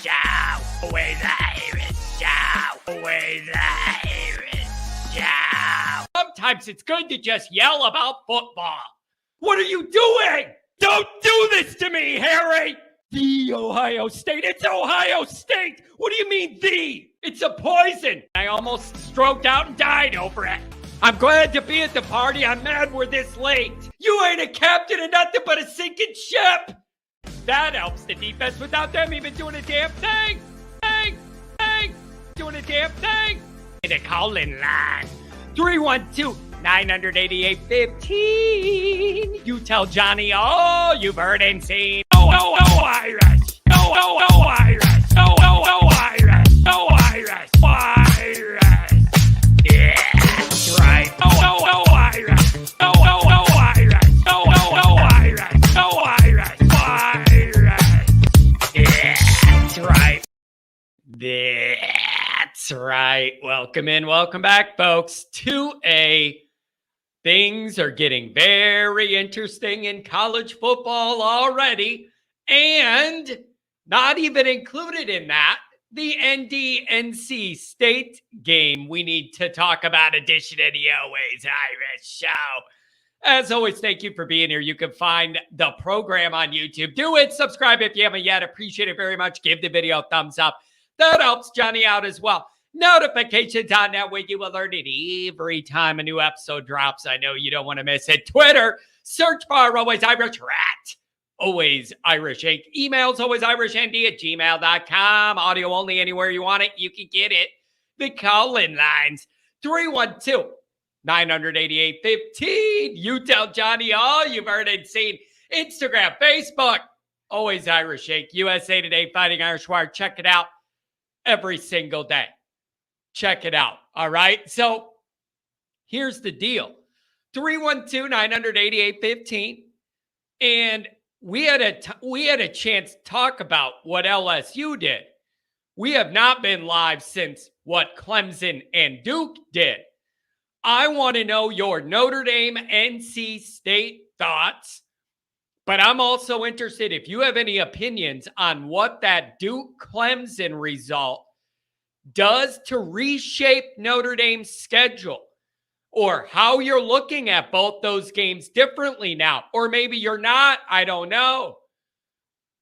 Show with Irish Show with Irish Show. Sometimes it's good to just yell about football. What are you doing? Don't do this to me, Harry! The Ohio State. It's Ohio State! What do you mean, the? It's a poison. I almost stroked out and died over it. I'm glad to be at the party. I'm mad we're this late. You ain't a captain of nothing but a sinking ship. That helps the defense without them even doing a damn thing. Doing a damn thing. The call-in line. 312-988-15. You tell Johnny all you've heard and seen. Oh, Irish. Oh, Irish. Oh, Irish. Oh, Irish. Irish. Yeah, that's right. Oh, Irish. Oh, Irish. Oh, Irish. Oh, Irish. Yeah, that's right. That's right. Welcome in. Welcome back, folks, to things are getting very interesting in college football already. And not even included in that, the NC State game we need to talk about, edition of the Always Irish Show. As always, thank you for being here. You can find the program on YouTube. Do it. Subscribe if you haven't yet. Appreciate it very much. Give the video a thumbs up. That helps Johnny out as well. Notifications on that way. You will learn it every time a new episode drops. I know you don't want to miss it. Twitter, search bar, Always Irish Rat. Always Irish Inc. Emails, alwaysirishnd@gmail.com. Audio only anywhere you want it. You can get it. The call-in lines, 312-988-15. You tell Johnny all you've heard and seen. Instagram, Facebook, Always Irish Inc. USA Today, Fighting Irish Wire. Check it out every single day. Check it out. All right. So here's the deal. 312-988-15. And we had a chance to talk about what LSU did. We have not been live since what Clemson and Duke did. I want to know your Notre Dame NC State thoughts, but I'm also interested if you have any opinions on what that Duke Clemson result does to reshape Notre Dame's schedule, or how you're looking at both those games differently now. Or maybe you're not. I don't know.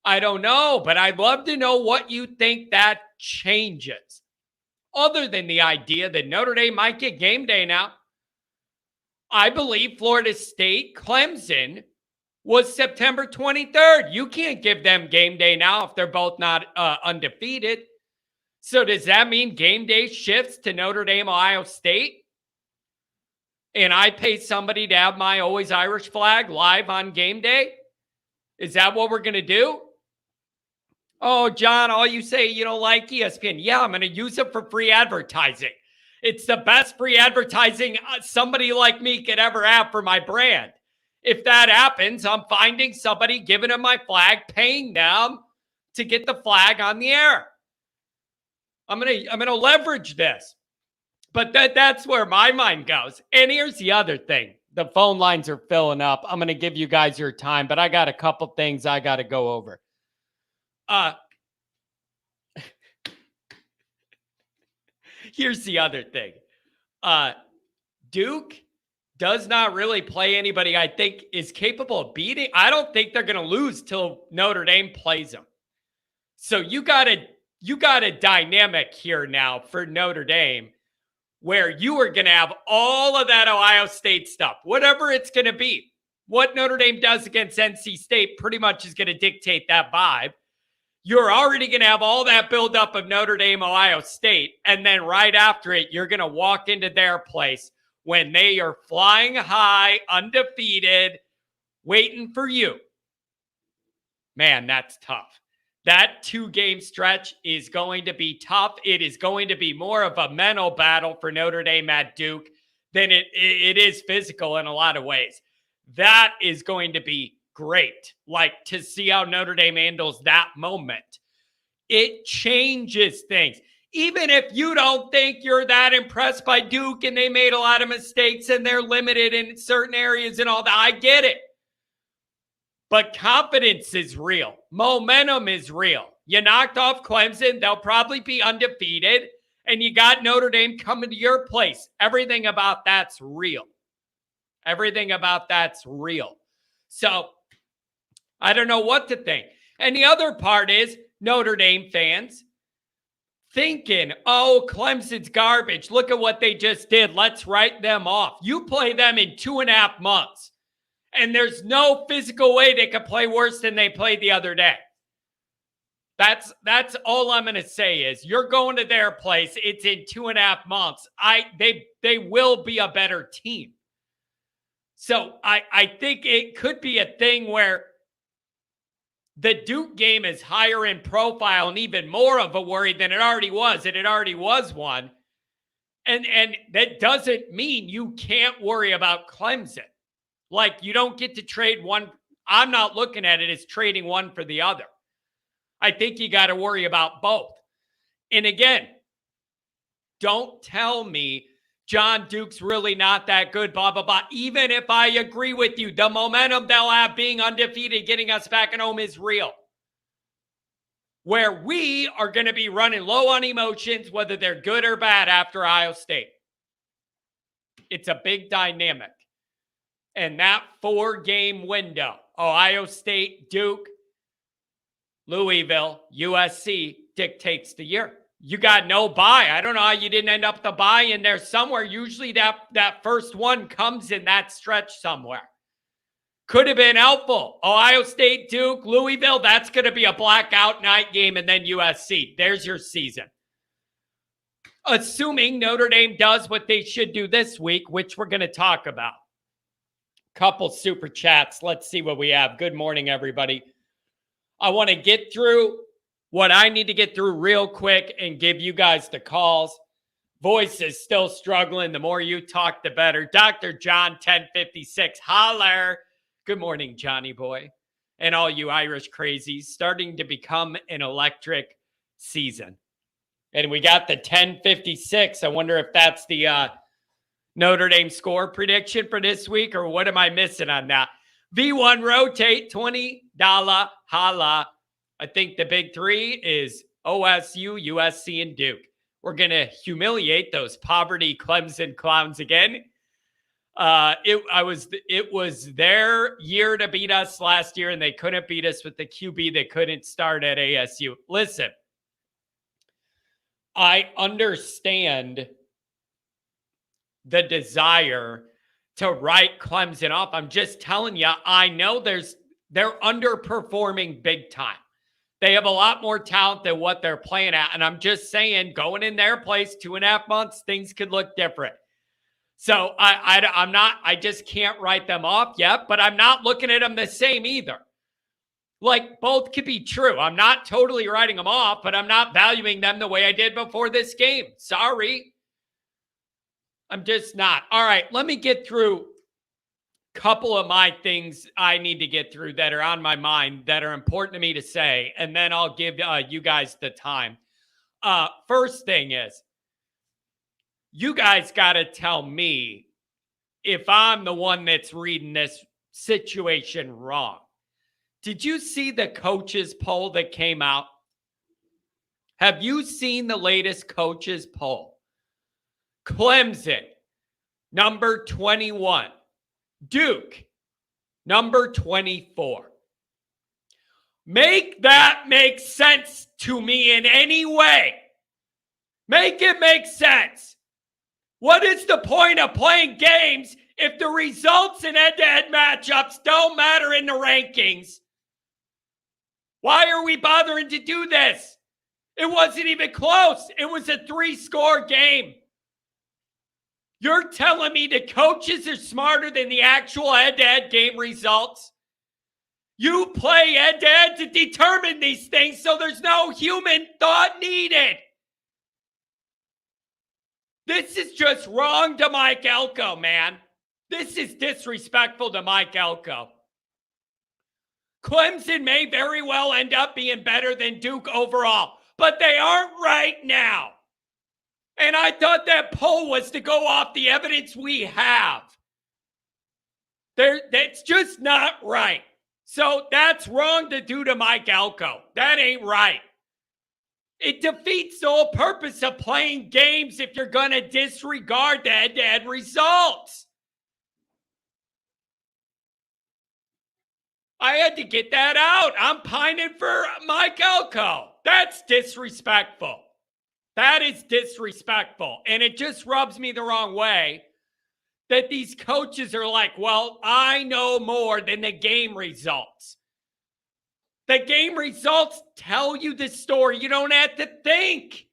But I'd love to know what you think that changes. Other than the idea that Notre Dame might get game day now. I believe Florida State, Clemson was September 23rd. You can't give them game day now if they're both not undefeated. So does that mean game day shifts to Notre Dame, Ohio State? And I pay somebody to have my Always Irish flag live on game day? Is that what we're going to do? Oh, John, all you say you don't like ESPN. Yeah, I'm going to use it for free advertising. It's the best free advertising somebody like me could ever have for my brand. If that happens, I'm finding somebody, giving them my flag, paying them to get the flag on the air. I'm gonna leverage this. But that's where my mind goes. And here's the other thing. The phone lines are filling up. I'm going to give you guys your time, but I got a couple things I got to go over. Here's the other thing. Duke does not really play anybody I think is capable of beating. I don't think they're going to lose till Notre Dame plays them. So you got a dynamic here now for Notre Dame where you are going to have all of that Ohio State stuff, whatever it's going to be. What Notre Dame does against NC State pretty much is going to dictate that vibe. You're already going to have all that buildup of Notre Dame, Ohio State, and then right after it, you're going to walk into their place when they are flying high, undefeated, waiting for you. Man, that's tough. That 2-game stretch is going to be tough. It is going to be more of a mental battle for Notre Dame at Duke than it is physical in a lot of ways. That is going to be great, like to see how Notre Dame handles that moment. It changes things. Even if you don't think you're that impressed by Duke and they made a lot of mistakes and they're limited in certain areas and all that, I get it. But confidence is real. Momentum is real. You knocked off Clemson. They'll probably be undefeated. And you got Notre Dame coming to your place. Everything about that's real. Everything about that's real. So I don't know what to think. And the other part is Notre Dame fans thinking, oh, Clemson's garbage. Look at what they just did. Let's write them off. You play them in 2.5 months. And there's no physical way they could play worse than they played the other day. That's all I'm going to say is you're going to their place. It's in 2.5 months. They will be a better team. So I think it could be a thing where the Duke game is higher in profile and even more of a worry than it already was. And it already was one. And that doesn't mean you can't worry about Clemson. Like you don't get to trade one. I'm not looking at it as trading one for the other. I think you got to worry about both. And again, don't tell me John Duke's really not that good, blah, blah, blah. Even if I agree with you, the momentum they'll have being undefeated, getting us back at home is real. Where we are going to be running low on emotions, whether they're good or bad after Ohio State. It's a big dynamic. And that 4-game window, Ohio State, Duke, Louisville, USC, dictates the year. You got no bye. I don't know how you didn't end up the bye in there somewhere. Usually that first one comes in that stretch somewhere. Could have been helpful. Ohio State, Duke, Louisville, that's going to be a blackout night game, and then USC. There's your season. Assuming Notre Dame does what they should do this week, which we're going to talk about. Couple super chats. Let's see what we have. Good morning, everybody. I want to get through what I need to get through real quick and give you guys the calls. Voice is still struggling. The more you talk, the better. Dr. John 1056, holler. Good morning, Johnny boy. And all you Irish crazies, starting to become an electric season. And we got the 1056. I wonder if that's the Notre Dame score prediction for this week, or what am I missing on that? V1 rotate, $20 holla. I think the big three is OSU, USC, and Duke. We're going to humiliate those poverty Clemson clowns again. It was their year to beat us last year, and they couldn't beat us with the QB that couldn't start at ASU. Listen, I understand the desire to write Clemson off. I'm just telling you, I know they're underperforming big time. They have a lot more talent than what they're playing at. And I'm just saying, going in their place, 2.5 months, things could look different. So I just can't write them off yet, but I'm not looking at them the same either. Like, both could be true. I'm not totally writing them off, but I'm not valuing them the way I did before this game. Sorry. I'm just not. All right, let me get through a couple of my things I need to get through that are on my mind that are important to me to say, and then I'll give you guys the time. First thing is, you guys got to tell me if I'm the one that's reading this situation wrong. Did you see the coaches poll that came out? Have you seen the latest coaches poll? Clemson, number 21. Duke, number 24. Make that make sense to me in any way. Make it make sense. What is the point of playing games if the results in head-to-head matchups don't matter in the rankings? Why are we bothering to do this? It wasn't even close. It was a 3-score game. You're telling me the coaches are smarter than the actual head-to-head game results? You play head-to-head to determine these things, so there's no human thought needed. This is just wrong to Mike Elko, man. This is disrespectful to Mike Elko. Clemson may very well end up being better than Duke overall, but they aren't right now. And I thought that poll was to go off the evidence we have. That's just not right. So that's wrong to do to Mike Elko. That ain't right. It defeats the whole purpose of playing games if you're going to disregard the head-to-head results. I had to get that out. I'm pining for Mike Elko. That's disrespectful. That is disrespectful. And it just rubs me the wrong way that these coaches are like, well, I know more than the game results. The game results tell you the story. You don't have to think.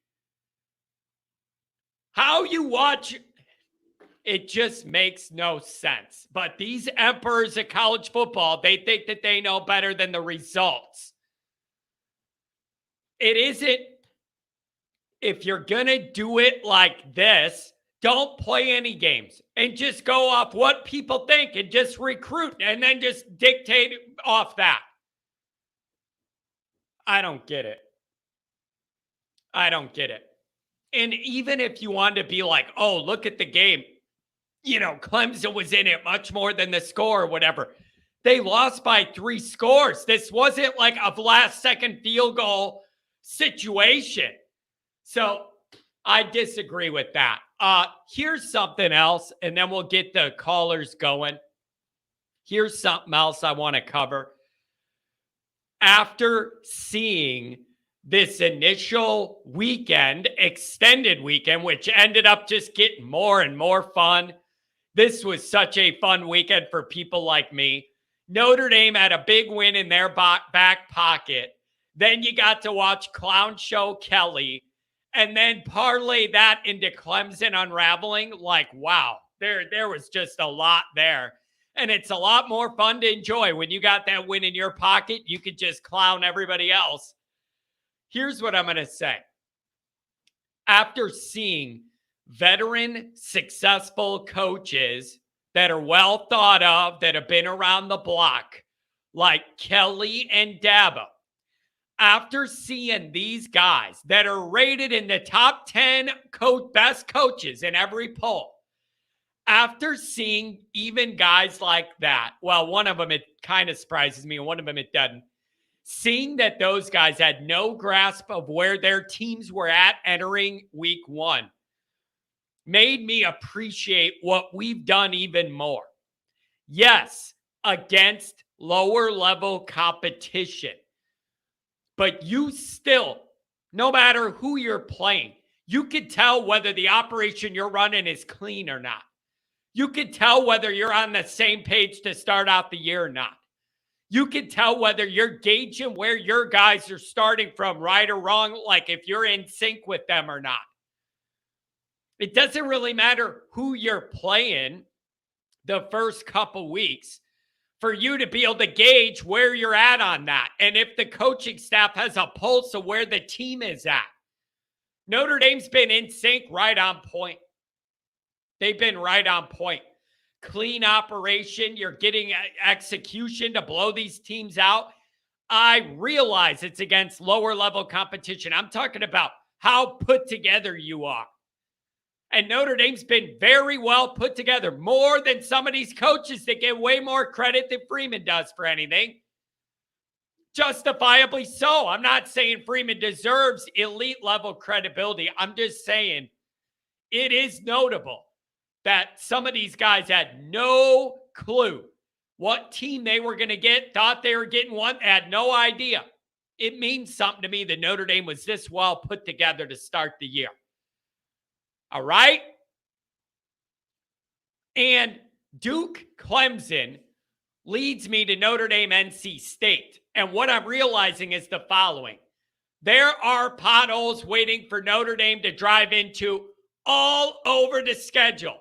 How you watch, it just makes no sense. But these emperors of college football, they think that they know better than the results. It isn't, if you're going to do it like this, don't play any games and just go off what people think and just recruit and then just dictate off that. I don't get it. I don't get it. And even if you wanted to be like, oh, look at the game, you know, Clemson was in it much more than the score or whatever. They lost by 3 scores. This wasn't like a last-second field goal situation. So I disagree with that. Here's something else, and then we'll get the callers going. Here's something else I want to cover. After seeing this initial weekend, extended weekend, which ended up just getting more and more fun. This was such a fun weekend for people like me. Notre Dame had a big win in their back pocket. Then you got to watch Clown Show Kelly and then parlay that into Clemson unraveling. Like, wow, there was just a lot there. And it's a lot more fun to enjoy when you got that win in your pocket. You could just clown everybody else. Here's what I'm going to say. After seeing veteran, successful coaches that are well thought of, that have been around the block, like Kelly and Dabo, after seeing these guys that are rated in the top 10 best coaches in every poll, after seeing even guys like that, well, one of them, it kind of surprises me, and one of them, it doesn't. Seeing that those guys had no grasp of where their teams were at entering week 1 made me appreciate what we've done even more. Yes, against lower level competition, but you still, no matter who you're playing, you could tell whether the operation you're running is clean or not. You could tell whether you're on the same page to start out the year or not. You can tell whether you're gauging where your guys are starting from, right or wrong, like if you're in sync with them or not. It doesn't really matter who you're playing the first couple weeks for you to be able to gauge where you're at on that. And if the coaching staff has a pulse of where the team is at. Notre Dame's been in sync, right on point. They've been right on point. Clean operation. You're getting execution to blow these teams out. I realize it's against lower level competition. I'm talking about how put together you are. And Notre Dame's been very well put together, more than some of these coaches that get way more credit than Freeman does for anything. Justifiably so. I'm not saying Freeman deserves elite level credibility. I'm just saying it is notable that some of these guys had no clue what team they were going to get, thought they were getting one, had no idea. It means something to me that Notre Dame was this well put together to start the year. All right? And Duke Clemson leads me to Notre Dame NC State. And what I'm realizing is the following. There are potholes waiting for Notre Dame to drive into all over the schedule.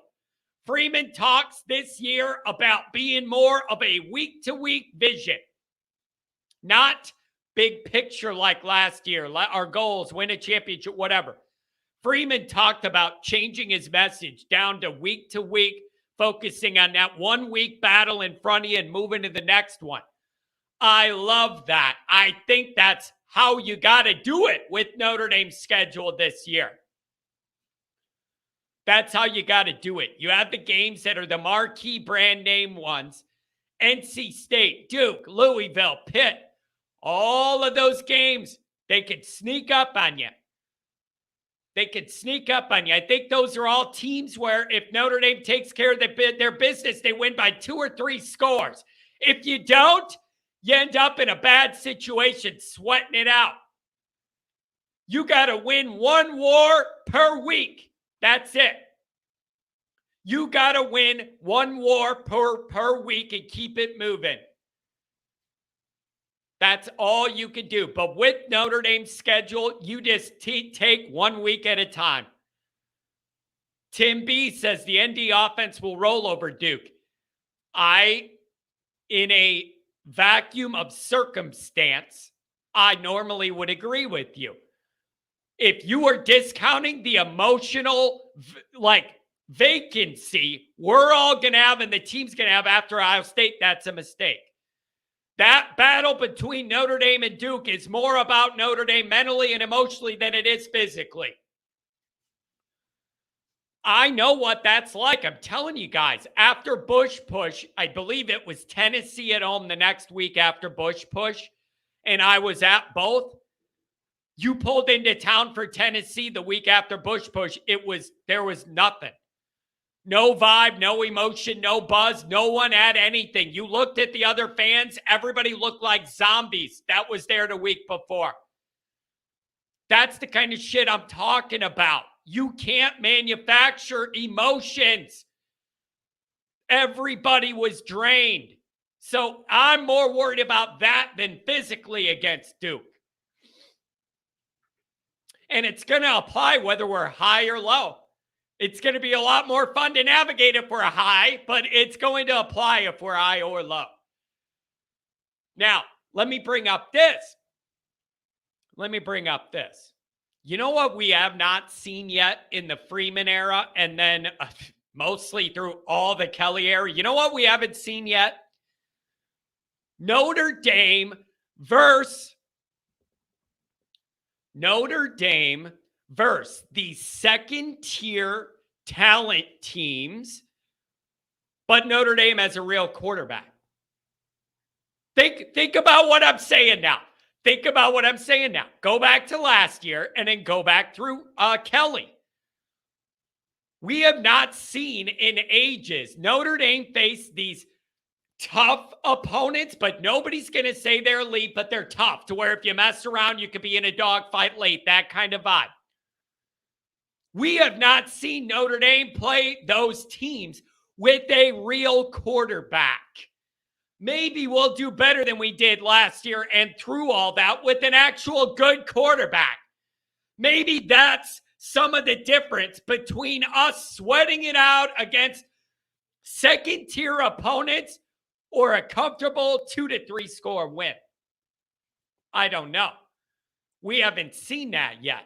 Freeman talks this year about being more of a week-to-week vision, not big picture like last year. Our goals, win a championship, whatever. Freeman talked about changing his message down to week-to-week, focusing on that 1 week battle in front of you and moving to the next one. I love that. I think that's how you got to do it with Notre Dame's schedule this year. That's how you got to do it. You have the games that are the marquee brand name ones. NC State, Duke, Louisville, Pitt. All of those games They could sneak up on you. They could sneak up on you. I think those are all teams where if Notre Dame takes care of their business, they win by 2 or 3 scores. If you don't, you end up in a bad situation, sweating it out. You got to win 1 war per week. That's it. You got to win 1 war per week and keep it moving. That's all you can do. But with Notre Dame's schedule, you just take 1 week at a time. Tim B says the ND offense will roll over Duke. In a vacuum of circumstance, I normally would agree with you. If you are discounting the emotional, vacancy we're all going to have and the team's going to have after Ohio State, that's a mistake. That battle between Notre Dame and Duke is more about Notre Dame mentally and emotionally than it is physically. I know what that's like. I'm telling you guys, after Bush push, I believe it was Tennessee at home the next week after Bush push, and I was at both. You pulled into town for Tennessee the week after Bush push. There was nothing. No vibe, no emotion, no buzz. No one had anything. You looked at the other fans. Everybody looked like zombies. That was there the week before. That's the kind of shit I'm talking about. You can't manufacture emotions. Everybody was drained. So I'm more worried about that than physically against Duke. And it's going to apply whether we're high or low. It's going to be a lot more fun to navigate if we're high, but it's going to apply if we're high or low. Now, let me bring up this. You know what we have not seen yet in the Freeman era and then mostly through all the Kelly era? You know what we haven't seen yet? Notre Dame versus the second-tier talent teams, but Notre Dame has a real quarterback. Think about what I'm saying now. Go back to last year and then go back through Kelly. We have not seen in ages Notre Dame face these tough opponents, but nobody's going to say they're elite, but they're tough to where if you mess around, you could be in a dogfight late, that kind of vibe. We have not seen Notre Dame play those teams with a real quarterback. Maybe we'll do better than we did last year and through all that with an actual good quarterback. Maybe that's some of the difference between us sweating it out against second-tier opponents or a comfortable 2 to 3 score win. I don't know. We haven't seen that yet.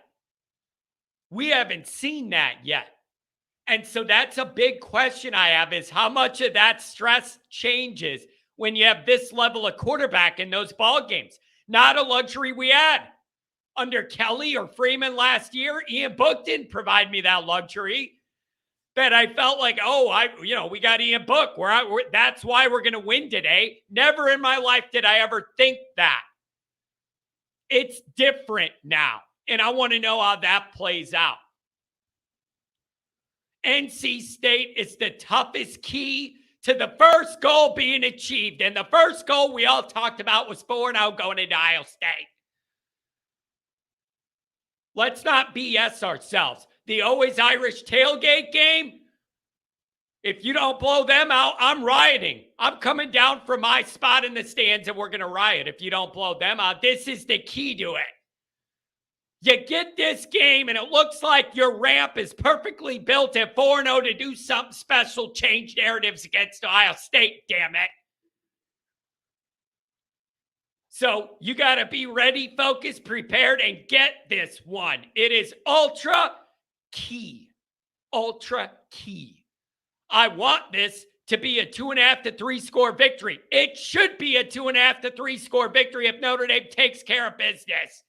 And so that's a big question I have is how much of that stress changes when you have this level of quarterback in those ball games. Not a luxury we had under Kelly or Freeman last year. Ian Book didn't provide me that luxury. That I felt like, we got Ian Book. That's why we're going to win today. Never in my life did I ever think that. It's different now, and I want to know how that plays out. NC State is the toughest key to the first goal being achieved, and the first goal we all talked about was 4-0 going into Ohio State. Let's not BS ourselves. The Always Irish tailgate game, if you don't blow them out, I'm rioting. I'm coming down from my spot in the stands and we're going to riot if you don't blow them out. This is the key to it. You get this game and it looks like your ramp is perfectly built at 4-0 to do something special, change narratives against Ohio State, damn it. So you got to be ready, focused, prepared, and get this one. It is ultra key. Ultra key. I want this to be a 2.5 to 3 score victory. It should be a 2.5 to 3 score victory if Notre Dame takes care of business.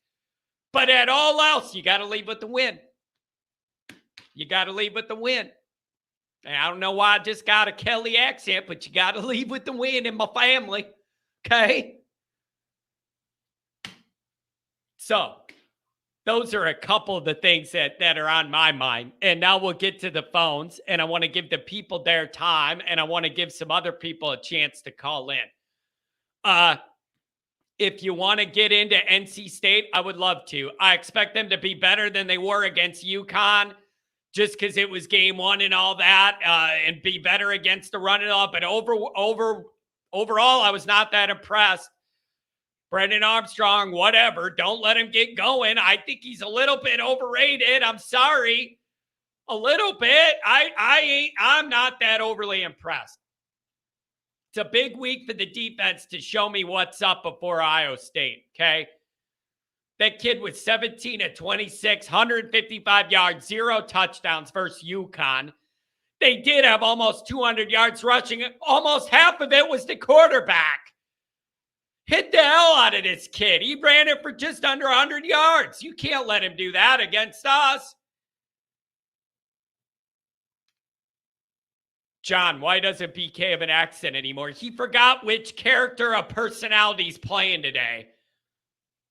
But at all else, you got to leave with the win. And I don't know why I just got a Kelly accent, but you got to leave with the win in my family. Okay? So those are a couple of the things that are on my mind. And now we'll get to the phones, and I want to give the people their time, and I want to give some other people a chance to call in. If you want to get into NC State, I would love to. I expect them to be better than they were against UConn, just because it was game one and all that, and be better against the run and all. But overall, I was not that impressed. Brendan Armstrong, whatever. Don't let him get going. I think he's a little bit overrated. I'm sorry. A little bit. I'm not that overly impressed. It's a big week for the defense to show me what's up before Ohio State, okay? That kid was 17 at 26, 155 yards, 0 touchdowns versus UConn. They did have almost 200 yards rushing. Almost half of it was the quarterback. Hit the hell out of this kid. He ran it for just under 100 yards. You can't let him do that against us. John, why doesn't BK have an accent anymore? He forgot which character of personality's playing today.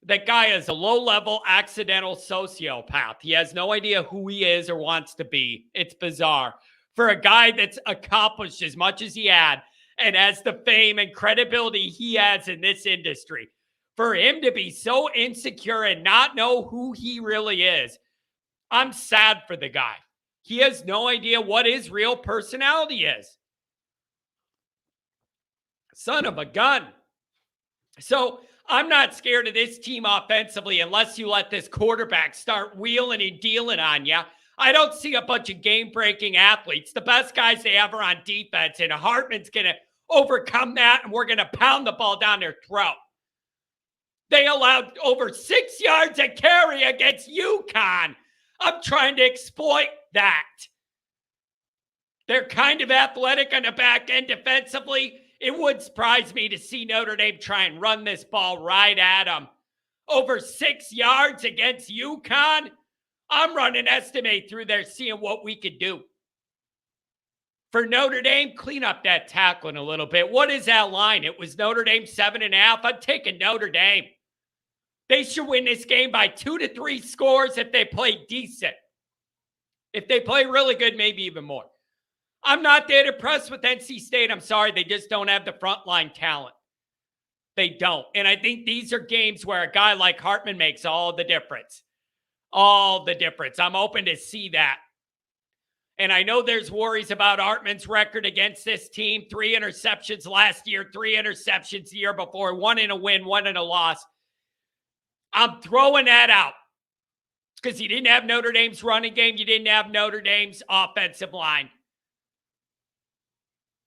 That guy is a low-level accidental sociopath. He has no idea who he is or wants to be. It's bizarre. For a guy that's accomplished as much as he had and has the fame and credibility he has in this industry, for him to be so insecure and not know who he really is, I'm sad for the guy. He has no idea what his real personality is. Son of a gun. So I'm not scared of this team offensively unless you let this quarterback start wheeling and dealing on you. I don't see a bunch of game-breaking athletes. The best guys they have are on defense, and Hartman's going to overcome that, and we're going to pound the ball down their throat. They allowed over 6 yards a carry against UConn. I'm trying to exploit that. They're kind of athletic on the back end defensively. It would surprise me to see Notre Dame try and run this ball right at them. Over 6 yards against UConn. I'm running estimate through there, seeing what we could do. For Notre Dame, clean up that tackling a little bit. What is that line? It was Notre Dame 7.5. I'm taking Notre Dame. They should win this game by 2 to 3 scores if they play decent. If they play really good, maybe even more. I'm not that impressed with NC State. I'm sorry. They just don't have the frontline talent. They don't. And I think these are games where a guy like Hartman makes all the difference. All the difference. I'm open to see that. And I know there's worries about Hartman's record against this team. 3 interceptions last year, 3 interceptions the year before, 1 in a win, 1 in a loss. I'm throwing that out because you didn't have Notre Dame's running game. You didn't have Notre Dame's offensive line.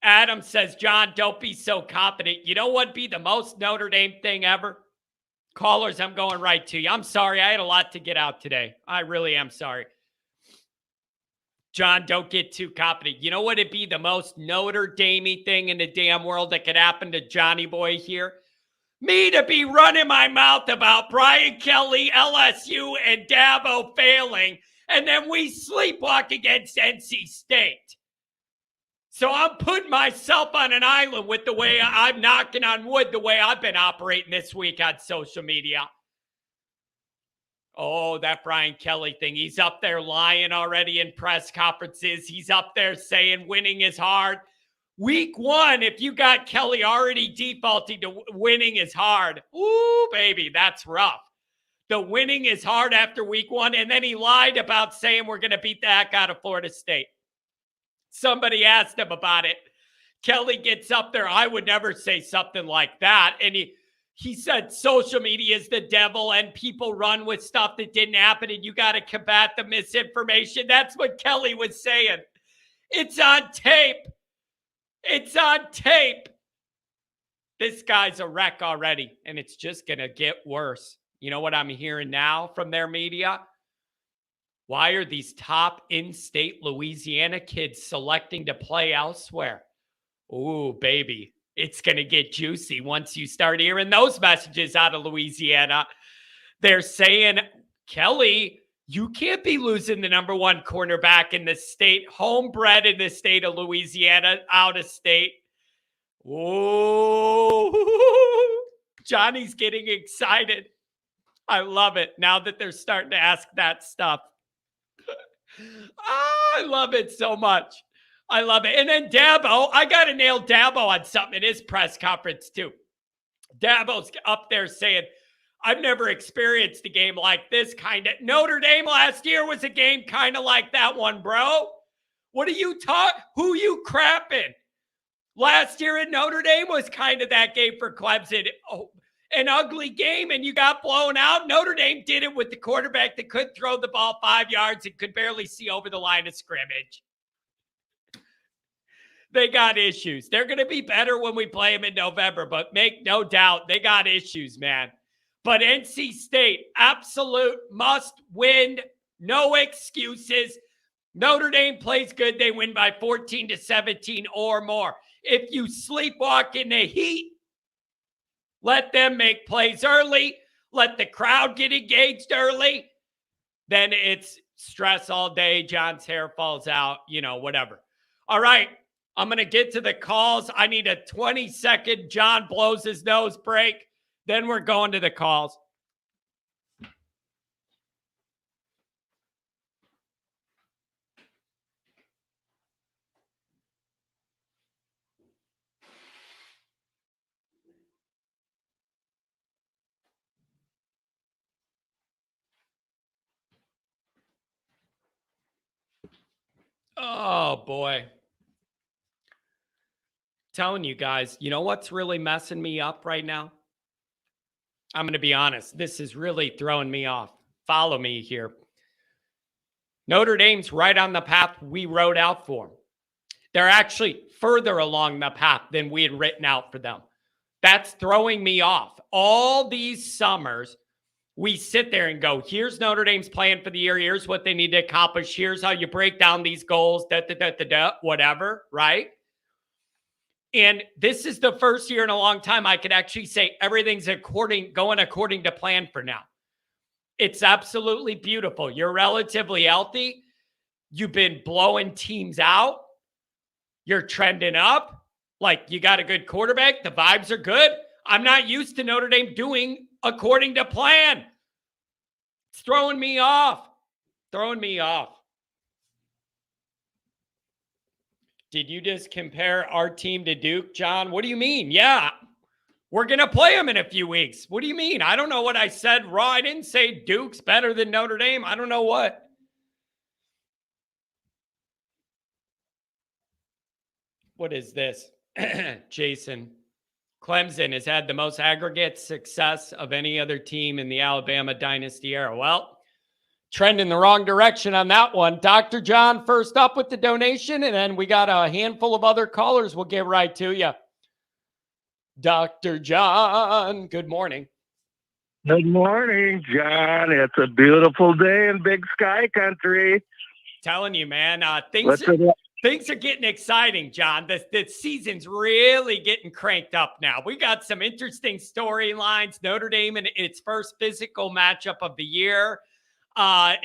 Adam says, John, don't be so confident. You know what'd be the most Notre Dame thing ever? Callers, I'm going right to you. I'm sorry. I had a lot to get out today. I really am sorry. John, don't get too confident. You know what'd be the most Notre Dame-y thing in the damn world that could happen to Johnny Boy here? Me to be running my mouth about Brian Kelly, LSU, and Dabo failing, and then we sleepwalk against NC State. So I'm putting myself on an island with the way I'm knocking on wood, the way I've been operating this week on social media. Oh, that Brian Kelly thing. He's up there lying already in press conferences. He's up there saying winning is hard. Week 1, if you got Kelly already defaulting to winning is hard, ooh, baby, that's rough. The winning is hard after week 1, and then he lied about saying we're going to beat the heck out of Florida State. Somebody asked him about it. Kelly gets up there. I would never say something like that. And he said social media is the devil and people run with stuff that didn't happen and you got to combat the misinformation. That's what Kelly was saying. It's on tape. It's on tape. This guy's a wreck already, and it's just going to get worse. You know what I'm hearing now from their media? Why are these top in-state Louisiana kids selecting to play elsewhere? Ooh, baby, it's going to get juicy once you start hearing those messages out of Louisiana. They're saying, Kelly, you can't be losing the number 1 cornerback in the state, homebred in the state of Louisiana, out of state. Ooh, Johnny's getting excited. I love it now that they're starting to ask that stuff. I love it so much. I love it. And then Dabo, I got to nail Dabo on something in his press conference too. Dabo's up there saying, I've never experienced a game like this kind of. Notre Dame last year was a game kind of like that one, bro. What are you Who you crapping? Last year at Notre Dame was kind of that game for Clemson. Oh, an ugly game, and you got blown out. Notre Dame did it with the quarterback that couldn't throw the ball 5 yards and could barely see over the line of scrimmage. They got issues. They're going to be better when we play them in November, but make no doubt they got issues, man. But NC State, absolute must win. No excuses. Notre Dame plays good. They win by 14-17 or more. If you sleepwalk in the heat, let them make plays early. Let the crowd get engaged early. Then it's stress all day. John's hair falls out, whatever. All right. I'm going to get to the calls. I need a 20-second John blows his nose break. Then we're going to the calls. Oh, boy. Telling you guys, you know what's really messing me up right now? I'm going to be honest. This is really throwing me off. Follow me here. Notre Dame's right on the path we wrote out for them. They're actually further along the path than we had written out for them. That's throwing me off. All these summers, we sit there and go, here's Notre Dame's plan for the year. Here's what they need to accomplish. Here's how you break down these goals, whatever, right? And this is the first year in a long time I could actually say everything's going according to plan for now. It's absolutely beautiful. You're relatively healthy. You've been blowing teams out. You're trending up. Like, you got a good quarterback. The vibes are good. I'm not used to Notre Dame doing according to plan. It's throwing me off. Did you just compare our team to Duke, John? What do you mean? Yeah, we're going to play them in a few weeks. What do you mean? I don't know what I said wrong. I didn't say Duke's better than Notre Dame. I don't know what. What is this? Jason, Clemson has had the most aggregate success of any other team in the Alabama dynasty era. Well, trend in the wrong direction on that one. Dr. John first up with the donation, and then we got a handful of other callers we'll get right to you. Dr. John, good morning. Good morning, John. It's a beautiful day in Big Sky Country. Telling you, man, things are getting exciting, John. The season's really getting cranked up now. We got some interesting storylines. Notre Dame in its first physical matchup of the year.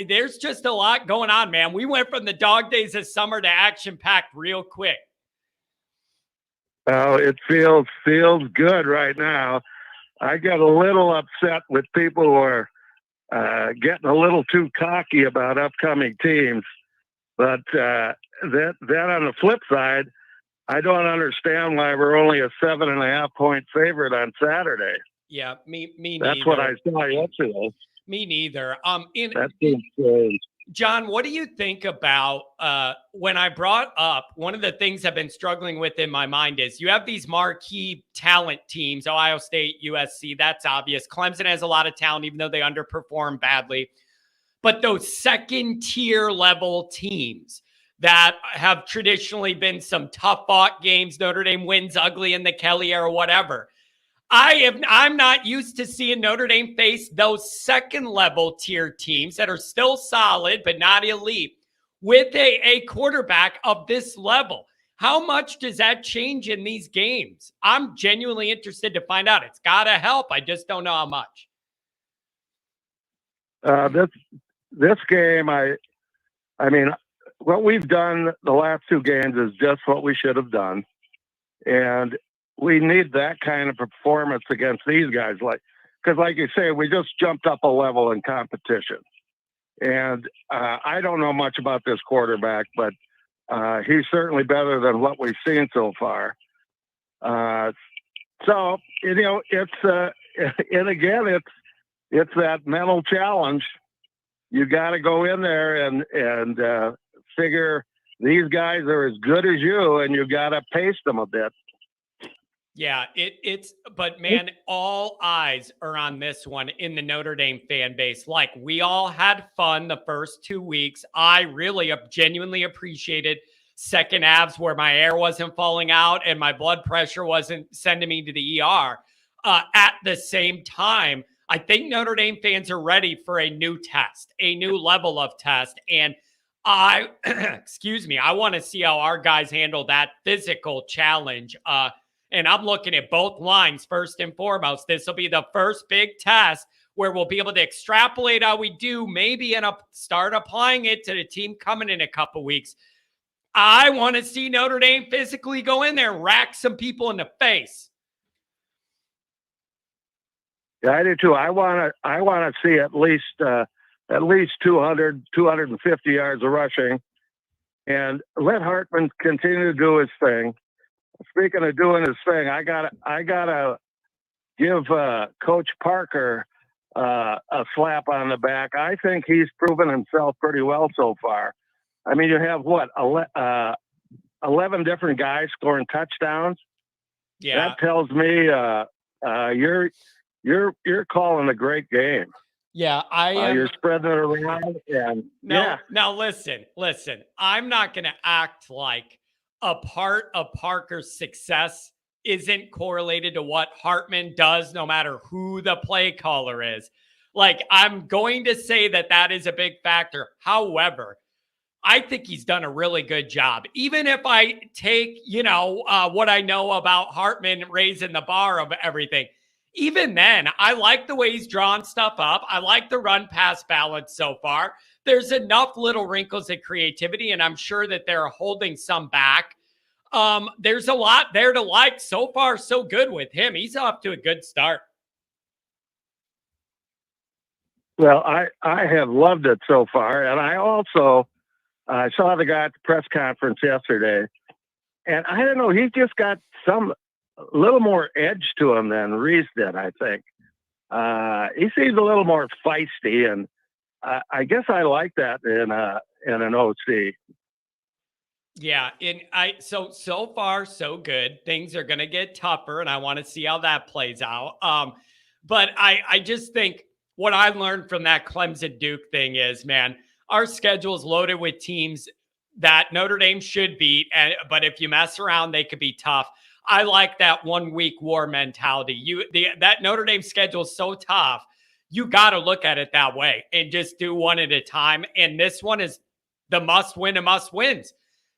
There's just a lot going on, man. We went from the dog days of summer to action-packed real quick. Oh, it feels good right now. I get a little upset with people who are getting a little too cocky about upcoming teams. But then on the flip side, I don't understand why we're only a 7.5 point favorite on Saturday. Yeah, me That's neither. what I saw yesterday. Me neither. That seems strange. John, what do you think about when I brought up one of the things I've been struggling with in my mind is you have these marquee talent teams, Ohio State, USC, that's obvious. Clemson has a lot of talent, even though they underperform badly. But those second tier level teams that have traditionally been some tough fought games, Notre Dame wins ugly in the Kelly era, whatever. I'm not used to seeing Notre Dame face those second level tier teams that are still solid, but not elite with a quarterback of this level. How much does that change in these games? I'm genuinely interested to find out. It's got to help. I just don't know how much. This game, I mean, what we've done the last two games is just what we should have done. And we need that kind of performance against these guys, because like you say, we just jumped up a level in competition. And I don't know much about this quarterback, but he's certainly better than what we've seen so far. So, it's and again, it's that mental challenge. You got to go in there and figure these guys are as good as you, and you got to pace them a bit. Yeah, but man, all eyes are on this one in the Notre Dame fan base. Like, we all had fun the first 2 weeks. I really genuinely appreciated second halves where my air wasn't falling out and my blood pressure wasn't sending me to the ER. At the same time, I think Notre Dame fans are ready for a new test, a new level of test. And excuse me, I want to see how our guys handle that physical challenge. And I'm looking at both lines first and foremost. This will be the first big test where we'll be able to extrapolate how we do, maybe start applying it to the team coming in a couple weeks. I want to see Notre Dame physically go in there and rack some people in the face. Yeah, I do too. I want to see at least 200, 250 yards of rushing, and let Hartman continue to do his thing. Speaking of doing his thing, I gotta give Coach Parker a slap on the back. I think he's proven himself pretty well so far. I mean, you have 11 different guys scoring touchdowns. Yeah, that tells me you're calling a great game. Yeah, I am. You're spreading it around, and Now listen. I'm not going to act like a part of Parker's success isn't correlated to what Hartman does, no matter who the play caller is. Like, I'm going to say that is a big factor. However, I think he's done a really good job. Even if I take, what I know about Hartman raising the bar of everything, even then, I like the way he's drawn stuff up. I like the run-pass balance so far. There's enough little wrinkles of creativity, and I'm sure that they're holding some back. There's a lot there to like. So far, so good with him. He's off to a good start. Well, I have loved it so far, and I also saw the guy at the press conference yesterday, and I don't know, he's just got some little more edge to him than Reese did, I think. He seems a little more feisty, and I guess I like that in an OC. Yeah, so far so good. Things are going to get tougher, and I want to see how that plays out. But I just think what I learned from that Clemson Duke thing is, man, our schedule is loaded with teams that Notre Dame should beat, but if you mess around, they could be tough. I like that 1 week war mentality. That Notre Dame schedule is so tough. You got to look at it that way and just do one at a time. And this one is the must win and must wins.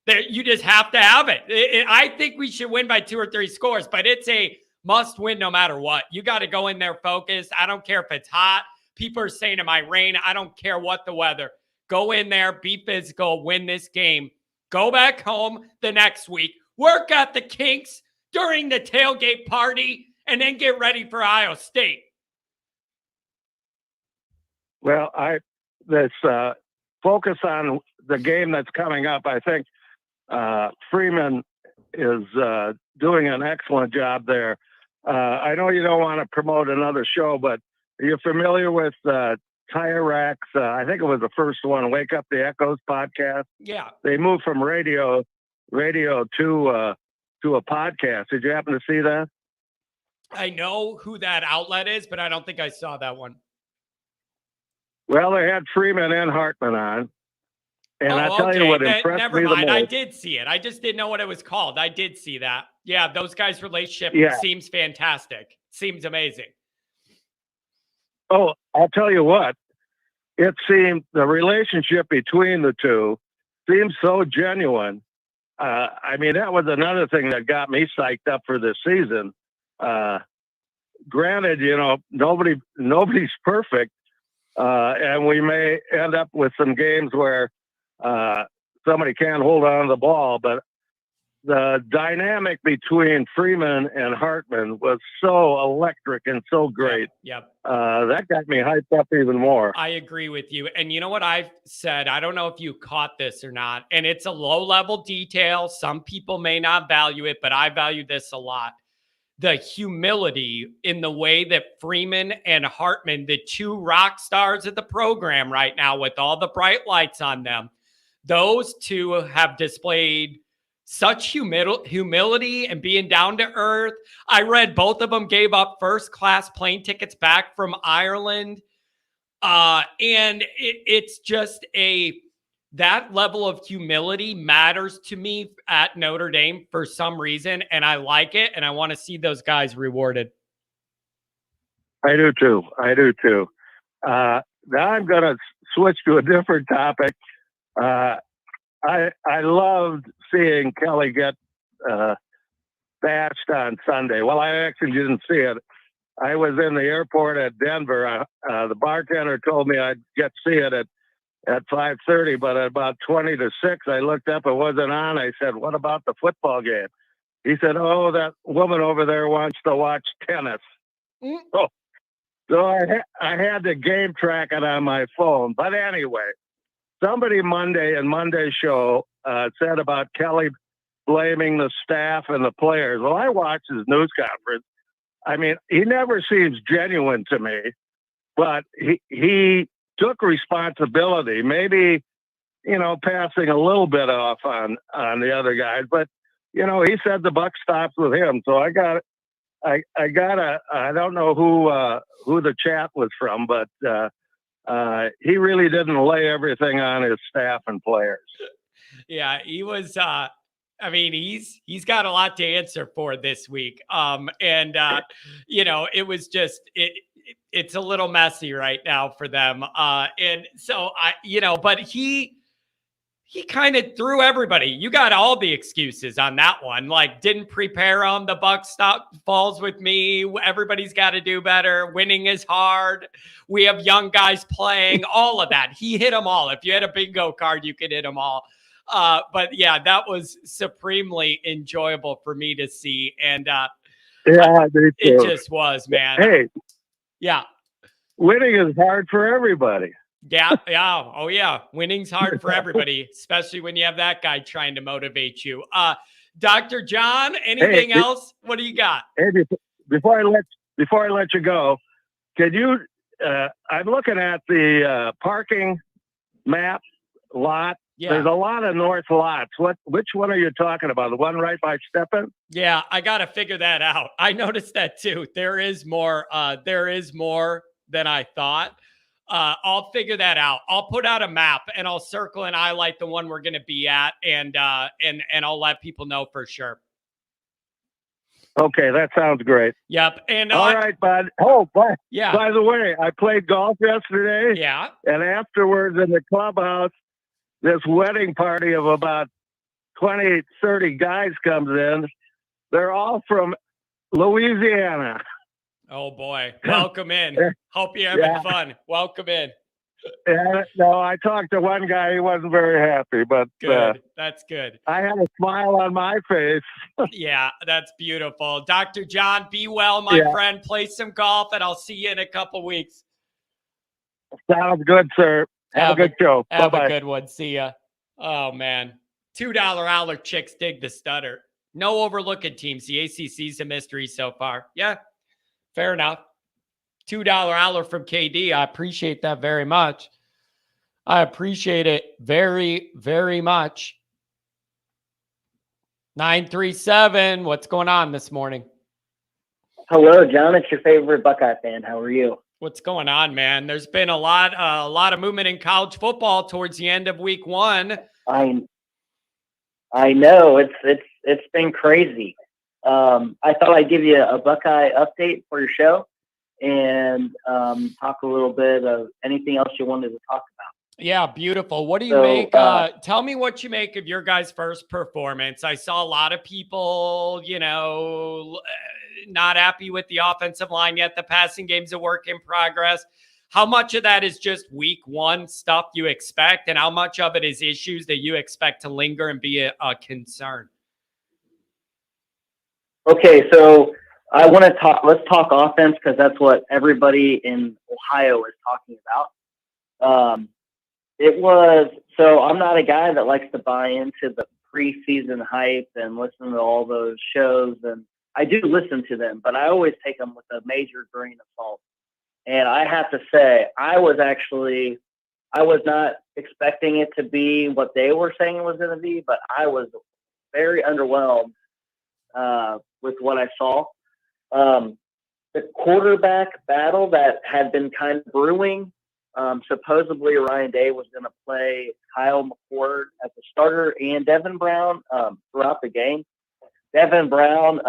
You just have to have it. I think we should win by 2 or 3 scores, but it's a must win no matter what. You got to go in there focused. I don't care if it's hot. People are saying it might rain. I don't care what the weather. Go in there, be physical, win this game. Go back home the next week. Work out the kinks during the tailgate party, and then get ready for Ohio State. Well, let's focus on the game that's coming up. I think Freeman is doing an excellent job there. I know you don't want to promote another show, but are you familiar with Tire Racks? I think it was the first one, Wake Up the Echoes podcast. Yeah. They moved from radio to a podcast. Did you happen to see that? I know who that outlet is, but I don't think I saw that one. Well, they had Freeman and Hartman on. And I tell you what impressed never me mind. the most. I did see it. I just didn't know what it was called. I did see that. Yeah, those guys' relationship seems fantastic. Seems amazing. Oh, I'll tell you what. It seemed the relationship between the two seemed so genuine. I mean, that was another thing that got me psyched up for this season. Granted, nobody's perfect, and we may end up with some games where somebody can't hold on to the ball. But the dynamic between Freeman and Hartman was so electric and so great. Yep. That got me hyped up even more. I agree with you. And you know what I've said? I don't know if you caught this or not. And it's a low level detail. Some people may not value it, but I value this a lot. The humility in the way that Freeman and Hartman, the two rock stars of the program right now with all the bright lights on them, those two have displayed such humility and being down to earth. I read both of them gave up first class plane tickets back from Ireland. And it's just that level of humility matters to me at Notre Dame for some reason. And I like it. And I want to see those guys rewarded. I do too. Now I'm going to switch to a different topic. I loved seeing Kelly get bashed on Sunday. Well, I actually didn't see it. I was in the airport at Denver. The bartender told me I'd get to see it at 5:30, but at about 20 to 6, I looked up, it wasn't on. I said, "What about the football game?" He said, "Oh, that woman over there wants to watch tennis." Mm. So I had to game track it on my phone. But anyway, somebody in Monday's show said about Kelly blaming the staff and the players. Well, I watched his news conference. I mean, he never seems genuine to me, but he took responsibility, maybe, passing a little bit off on the other guys, but, he said the buck stops with him. So I don't know who the chat was from, but he really didn't lay everything on his staff and players. Yeah, he was, he's got a lot to answer for this week. It was just, it's a little messy right now for them. And so but he kind of threw everybody. You got all the excuses on that one. Like, didn't prepare them. The buck falls with me. Everybody's got to do better. Winning is hard. We have young guys playing, all of that. He hit them all. If you had a bingo card, you could hit them all. But yeah, that was supremely enjoyable for me to see. And it just was, man. Hey, yeah. Winning is hard for everybody. Yeah. Oh yeah. Winning's hard for everybody, especially when you have that guy trying to motivate you. Dr. John, anything else? What do you got? Hey, before I let you go, can you, I'm looking at the parking map lot. Yeah. There's a lot of north lots. Which one are you talking about? The one right by Steppen? Yeah, I got to figure that out. I noticed that too. There is more than I thought. I'll figure that out. I'll put out a map and I'll circle and highlight the one we're going to be at, and I'll let people know for sure. Okay, that sounds great. Yep. And all right, bud. Yeah. By the way, I played golf yesterday. Yeah. And afterwards in the clubhouse, this wedding party of about 20, 30 guys comes in. They're all from Louisiana. Oh, boy. Welcome in. Hope you're having fun. Welcome in. No, I talked to one guy. He wasn't very happy, but good. That's good. I had a smile on my face. Yeah, that's beautiful. Dr. John, be well, my friend. Play some golf, and I'll see you in a couple weeks. Sounds good, sir. Have a good show. Have a good one. See ya. Oh, man. $2 Aller chicks dig the stutter. No overlooking teams. The ACC's a mystery so far. Yeah, fair enough. $2 Aller from KD. I appreciate that very much. I appreciate it very, very much. 937. What's going on this morning? Hello, John. It's your favorite Buckeye fan. How are you? What's going on, man? There's been a lot of movement in college football towards the end of week one. I know it's been crazy. I thought I'd give you a Buckeye update for your show and talk a little bit of anything else you wanted to talk about. Yeah, beautiful. What do you make? Tell me what you make of your guys' first performance. I saw a lot of people, not happy with the offensive line yet. The passing game's a work in progress. How much of that is just week one stuff you expect, and how much of it is issues that you expect to linger and be a concern? Okay, so I want to talk. Let's talk offense because that's what everybody in Ohio is talking about. It was so. I'm not a guy that likes to buy into the preseason hype and listen to all those shows, and I do listen to them, but I always take them with a major grain of salt. And I have to say, I was not expecting it to be what they were saying it was going to be, but I was very underwhelmed with what I saw. The quarterback battle that had been kind of brewing. Supposedly Ryan Day was going to play Kyle McCord as a starter and Devin Brown throughout the game. Devin Brown,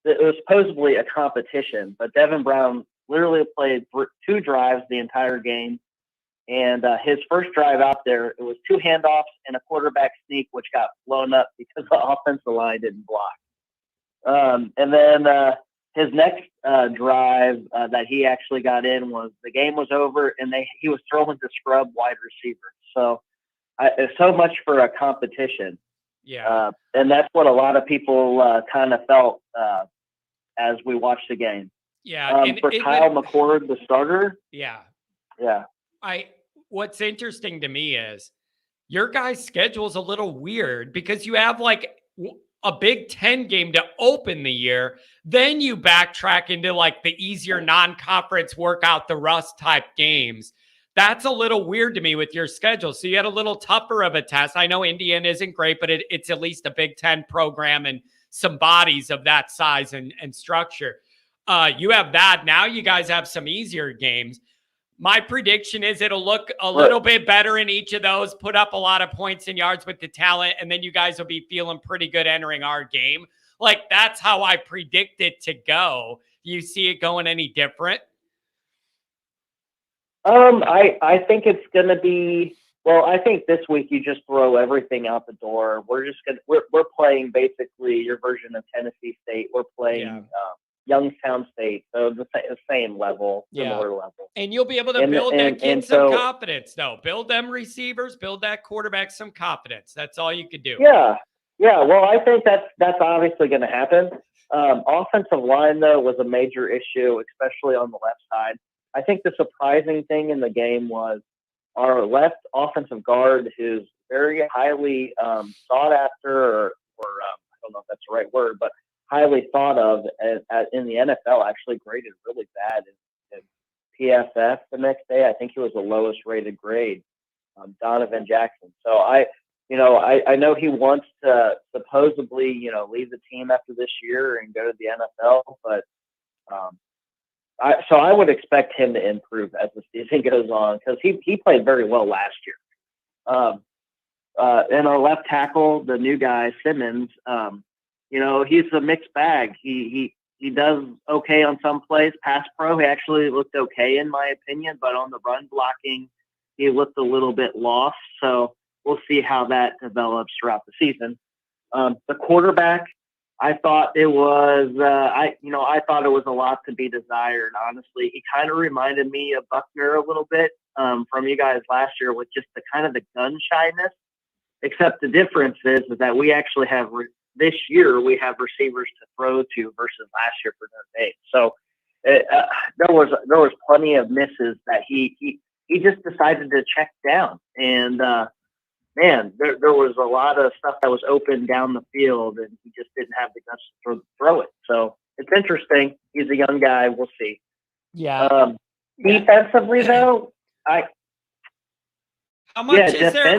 it was supposedly a competition, but Devin Brown literally played 2 drives the entire game. And his first drive out there, it was 2 handoffs and a quarterback sneak, which got blown up because the offensive line didn't block. And then his next drive that he actually got in was the game was over and he was throwing to scrub wide receivers. So so much for a competition. Yeah. And that's what a lot of people kind of felt as we watched the game. Yeah. For Kyle McCord, the starter. Yeah. Yeah. What's interesting to me is your guys' schedule is a little weird because you have like a Big Ten game to open the year. Then you backtrack into like the easier non-conference workout the rust type games. That's a little weird to me with your schedule. So you had a little tougher of a test. I know Indiana isn't great, but it's at least a Big Ten program and some bodies of that size and structure. You have that. Now you guys have some easier games. My prediction is it'll look a little bit better in each of those, put up a lot of points and yards with the talent, and then you guys will be feeling pretty good entering our game. Like, that's how I predict it to go. You see it going any different? I think it's going to be, well, I think this week you just throw everything out the door. We're playing basically your version of Tennessee State. We're playing Youngstown State, so the same level, similar level. And you'll be able to build that kid some confidence, though. Build them receivers, build that quarterback some confidence. That's all you could do. Yeah. Well, I think that's obviously going to happen. Offensive line, though, was a major issue, especially on the left side. I think the surprising thing in the game was our left offensive guard, who's very highly sought after, or I don't know if that's the right word, but highly thought of in the NFL, actually graded really bad in PFF the next day. I think he was the lowest rated grade, Donovan Jackson. So I know he wants to supposedly, leave the team after this year and go to the NFL, but I would expect him to improve as the season goes on because he played very well last year. And our left tackle, the new guy, Simmons, he's a mixed bag. He does okay on some plays. Pass pro, he actually looked okay in my opinion, but on the run blocking, he looked a little bit lost. So we'll see how that develops throughout the season. The quarterback, I thought it was, I thought it was a lot to be desired. Honestly, he kind of reminded me of Buckner a little bit from you guys last year with just the kind of the gun shyness. Except the difference is that we actually have this year we have receivers to throw to versus last year for Notre Dame. So there was plenty of misses that he just decided to check down, and man, there was a lot of stuff that was open down the field, and he just didn't have the guts to throw it. So it's interesting. He's a young guy. We'll see. Yeah. Defensively, though, How much is there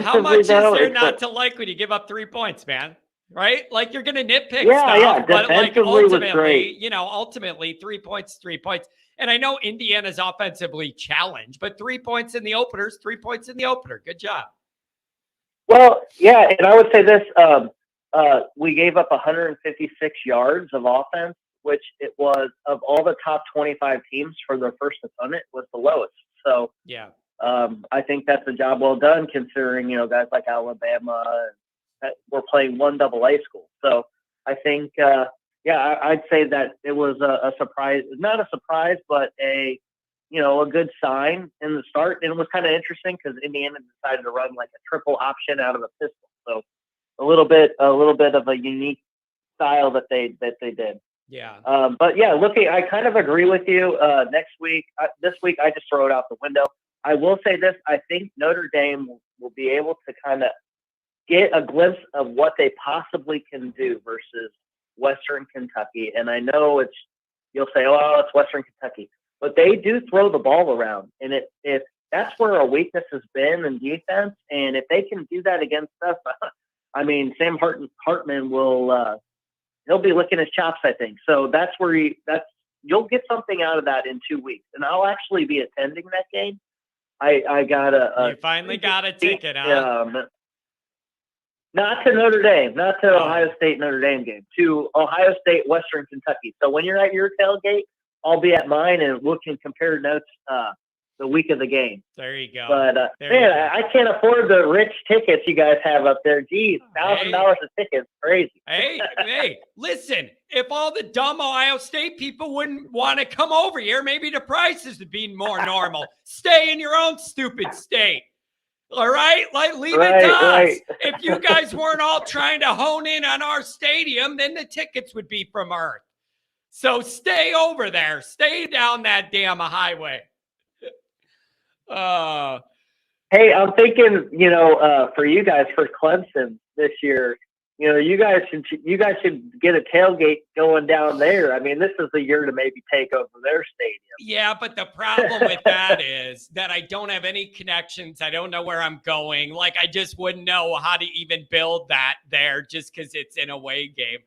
not to like when you give up 3 points, man? Right? Like, you're going to nitpick stuff, but like ultimately 3 points, 3 points. And I know Indiana's offensively challenged, but 3 points in the openers, 3 points in the opener. Good job. Well, yeah, and I would say this, we gave up 156 yards of offense, which it was of all the top 25 teams for their first opponent was the lowest. So yeah. I think that's a job well done considering, guys like Alabama were playing one AA school. So I think, I'd say that it was a surprise, not a surprise, but a good sign in the start. And it was kind of interesting because Indiana decided to run like a triple option out of a pistol. So a little bit of a unique style that they did. Yeah. But yeah, I kind of agree with you. This week, I just throw it out the window. I will say this: I think Notre Dame will be able to kind of get a glimpse of what they possibly can do versus Western Kentucky. And I know you'll say, "Oh, it's Western Kentucky," but they do throw the ball around, and if that's where our weakness has been in defense, and if they can do that against us, I mean, Sam Hartman will. He'll be licking his chops, I think. So that's where you'll get something out of that in 2 weeks, and I'll actually be attending that game. I got you finally got a ticket, huh? Not to Notre Dame, not to Ohio State Notre Dame game, to Ohio State Western Kentucky. So when you're at your tailgate, I'll be at mine, and we can compare notes the week of the game. There you go. But man, I can't afford the rich tickets you guys have up there. Geez, $1,000 a ticket, crazy. Hey, listen, if all the dumb Ohio State people wouldn't want to come over here, maybe the prices would be more normal. Stay in your own stupid state. All right? Like, leave it to us. If you guys weren't all trying to hone in on our stadium, then the tickets would be from Earth. So stay over there. Stay down that damn highway. Hey, I'm thinking, for you guys, for Clemson this year, you guys should get a tailgate going down there. I mean, this is the year to maybe take over their stadium. Yeah, but the problem with that is that I don't have any connections. I don't know where I'm going. Like, I just wouldn't know how to even build that there just because it's an away game.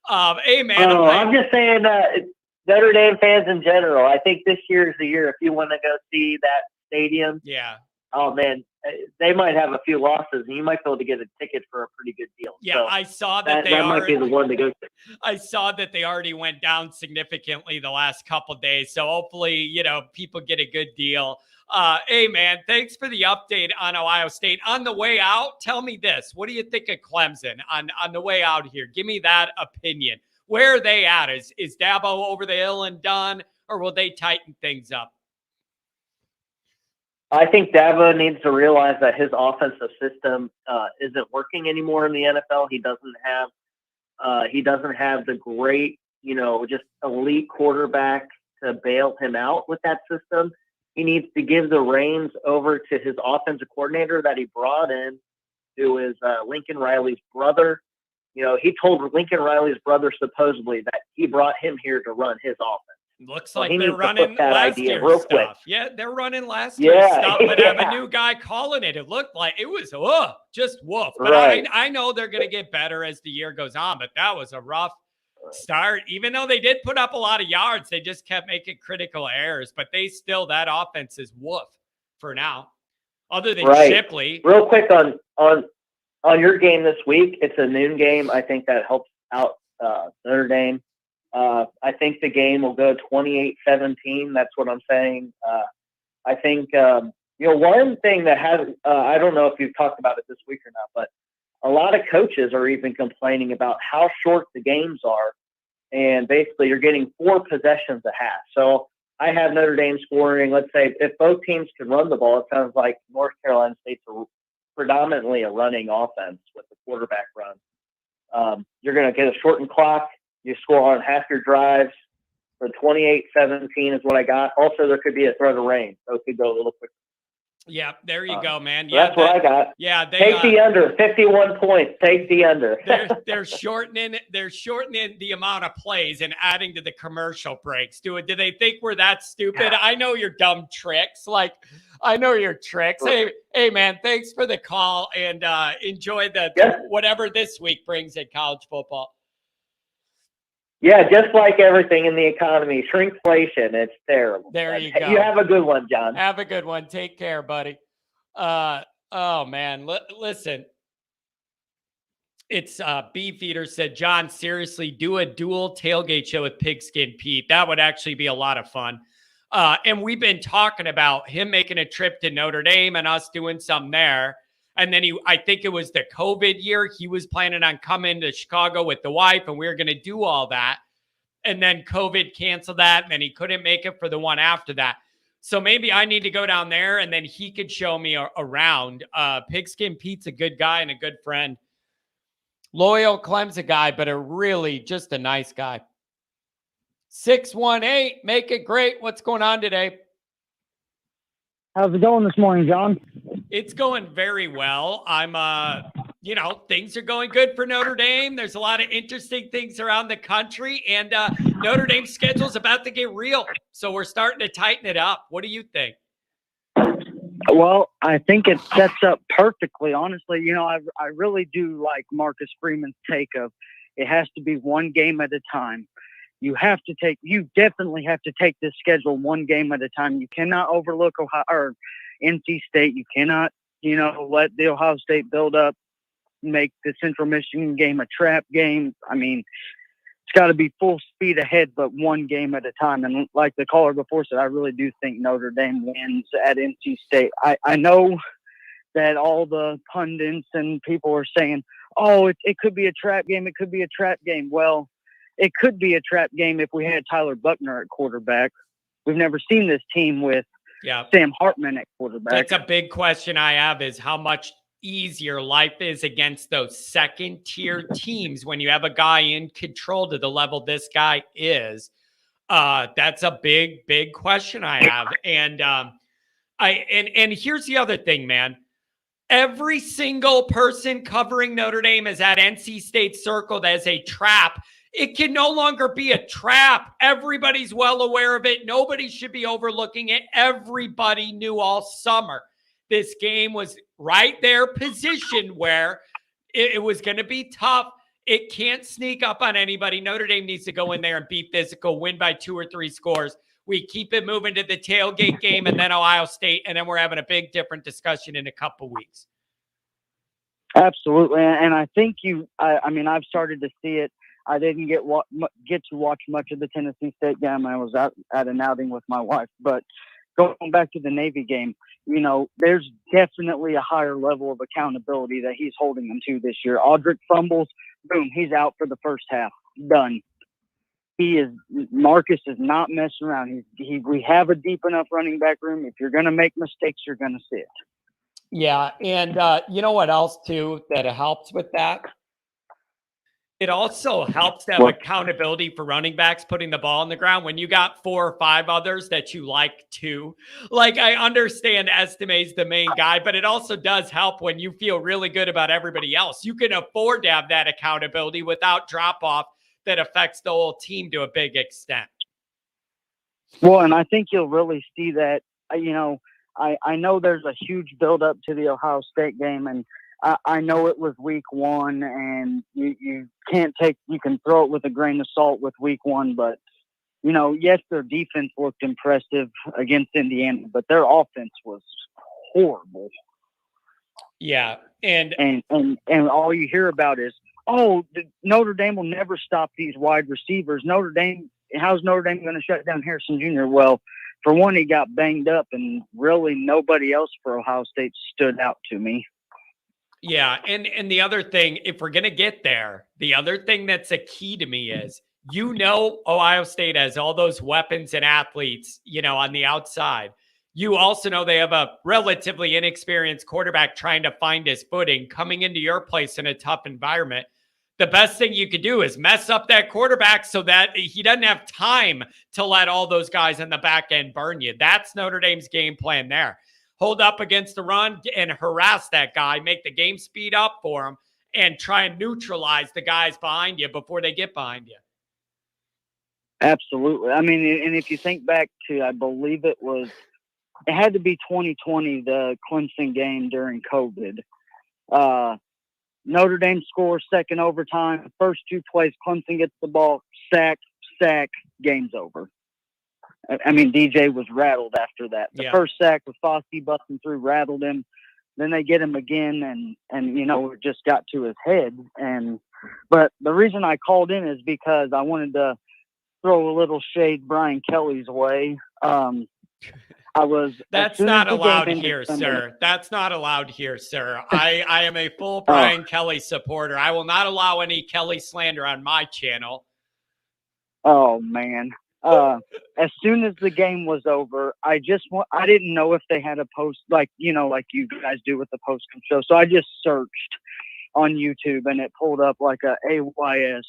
Hey, man. I'm just saying Notre Dame fans in general. I think this year is the year if you want to go see that stadium. Yeah. Oh man, they might have a few losses, and you might be able to get a ticket for a pretty good deal. Yeah, so I saw that that might be the one to go to. I saw that they already went down significantly the last couple of days, so hopefully, people get a good deal. Hey man, thanks for the update on Ohio State. On the way out, tell me this: what do you think of Clemson on the way out here? Give me that opinion. Where are they at? Is Dabo over the hill and done, or will they tighten things up? I think Dabo needs to realize that his offensive system isn't working anymore in the NFL. He doesn't have the great, just elite quarterback to bail him out with that system. He needs to give the reins over to his offensive coordinator that he brought in, who is Lincoln Riley's brother. He told Lincoln Riley's brother supposedly that he brought him here to run his offense. Looks like they're running last year's stuff. Quick. Yeah, they're running last year's stuff, but have a new guy calling it. It looked like it was just woof. But I know they're going to get better as the year goes on, but that was a rough start. Even though they did put up a lot of yards, they just kept making critical errors, but that offense is woof for now, other than Shipley. Real quick on your game this week, it's a noon game. I think that helps out Notre Dame. I think the game will go 28-17. That's what I'm saying. I think, one thing that has, I don't know if you've talked about it this week or not, but a lot of coaches are even complaining about how short the games are. And basically you're getting 4 possessions a half. So I have Notre Dame scoring, let's say, if both teams can run the ball, it sounds like North Carolina State's predominantly a running offense with the quarterback run. You're going to get a shortened clock. You score on half your drives. For 28-17 is what I got. Also, there could be a threat of rain, so it could go a little quicker. Yeah, there you go, man. Yeah, that's what I got. Yeah, take the under. 51 points. Take the under. they're shortening. They're shortening the amount of plays and adding to the commercial breaks. Do they think we're that stupid? I know your dumb tricks. I know your tricks. Hey, man. Thanks for the call and enjoy whatever this week brings in college football. Yeah, just like everything in the economy, shrinkflation, it's terrible. There you go. You have a good one, John. Have a good one. Take care, buddy. Oh, man. Listen. It's Beefeater said, John, seriously, do a dual tailgate show with Pigskin Pete. That would actually be a lot of fun. And we've been talking about him making a trip to Notre Dame and us doing something there. And then I think it was the COVID year. He was planning on coming to Chicago with the wife, and we were going to do all that. And then COVID canceled that, and then he couldn't make it for the one after that. So maybe I need to go down there, and then he could show me around. Pigskin Pete's a good guy and a good friend. Loyal Clemson guy, but just a nice guy. 618, make it great. What's going on today? How's it going this morning, John? It's going very well. I'm, things are going good for Notre Dame. There's a lot of interesting things around the country, and Notre Dame's schedule is about to get real. So we're starting to tighten it up. What do you think? Well, I think it sets up perfectly. Honestly, I really do like Marcus Freeman's take of it has to be one game at a time. You definitely have to take this schedule one game at a time. You cannot overlook Ohio or NC State. You cannot, let the Ohio State build up, make the Central Michigan game a trap game. I mean, it's got to be full speed ahead, but one game at a time. And like the caller before said, I really do think Notre Dame wins at NC State. I know that all the pundits and people are saying, oh, it could be a trap game. It could be a trap game. Well, it could be a trap game if we had Tyler Buckner at quarterback. We've never seen this team with Sam Hartman at quarterback. That's a big question I have is how much easier life is against those second-tier teams when you have a guy in control to the level this guy is. That's a big, big question I have. And and here's the other thing, man. Every single person covering Notre Dame is at NC State circled as a trap. It can no longer be a trap. Everybody's well aware of it. Nobody should be overlooking it. Everybody knew all summer this game was right there positioned where it was going to be tough. It can't sneak up on anybody. Notre Dame needs to go in there and be physical, win by 2 or 3 scores. We keep it moving to the tailgate game and then Ohio State, and then we're having a big different discussion in a couple weeks. Absolutely. And I think I've started to see it. I didn't get to watch much of the Tennessee State game. I was out at an outing with my wife. But going back to the Navy game, there's definitely a higher level of accountability that he's holding them to this year. Audric fumbles, boom, he's out for the first half. Done. Marcus is not messing around. We have a deep enough running back room. If you're going to make mistakes, you're going to see it. Yeah, and you know what else, too, that helps with that? It also helps to have accountability for running backs putting the ball on the ground when you got 4 or 5 others that you like too. Like, I understand Estime's the main guy, but it also does help when you feel really good about everybody else. You can afford to have that accountability without drop-off that affects the whole team to a big extent. Well, and I think you'll really see that, I know there's a huge build-up to the Ohio State game, and I know it was week 1, and you can throw it with a grain of salt with week 1, but, yes, their defense looked impressive against Indiana, but their offense was horrible. Yeah. And all you hear about is, Notre Dame will never stop these wide receivers. How's Notre Dame going to shut down Harrison Jr.? Well, for one, he got banged up, and really nobody else for Ohio State stood out to me. Yeah, and the other thing, if we're going to get there, the other thing that's a key to me is, Ohio State has all those weapons and athletes, on the outside. You also know they have a relatively inexperienced quarterback trying to find his footing, coming into your place in a tough environment. The best thing you could do is mess up that quarterback so that he doesn't have time to let all those guys in the back end burn you. That's Notre Dame's game plan there. Hold up against the run and harass that guy, make the game speed up for him, and try and neutralize the guys behind you before they get behind you. Absolutely. I mean, and if you think back to, I believe it had to be 2020, the Clemson game during COVID. Notre Dame scores second overtime. First 2 plays, Clemson gets the ball, sack, game's over. I mean, DJ was rattled after that. The first sack with Foskey busting through rattled him. Then they get him again, and it just got to his head. But the reason I called in is because I wanted to throw a little shade Brian Kelly's way. That's not allowed here, sir. That's not allowed here, sir. I am a full Brian Kelly supporter. I will not allow any Kelly slander on my channel. Oh, man. As soon as the game was over, I didn't know if they had a post like you guys do with the post-game show. So I just searched on YouTube, and it pulled up like a AYS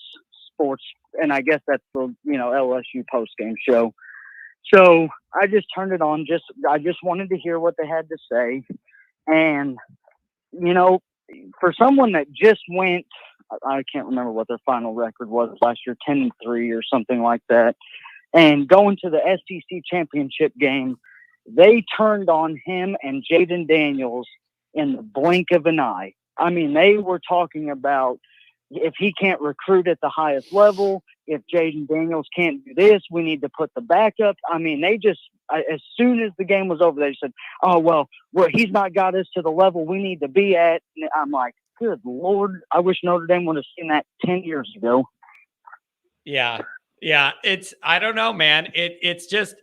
Sports, and I guess that's the LSU post game show. So I just turned it on. I just wanted to hear what they had to say, and for someone that just went, I can't remember what their final record was last year, 10-3 or something like that, and going to the SEC championship game, they turned on him and Jaden Daniels in the blink of an eye. I mean, they were talking about if he can't recruit at the highest level, if Jaden Daniels can't do this, we need to put the backup. I mean, as soon as the game was over, they said, oh, well, he's not got us to the level we need to be at. And I'm like, good Lord, I wish Notre Dame would have seen that 10 years ago. Yeah. Yeah. I don't know, man. It's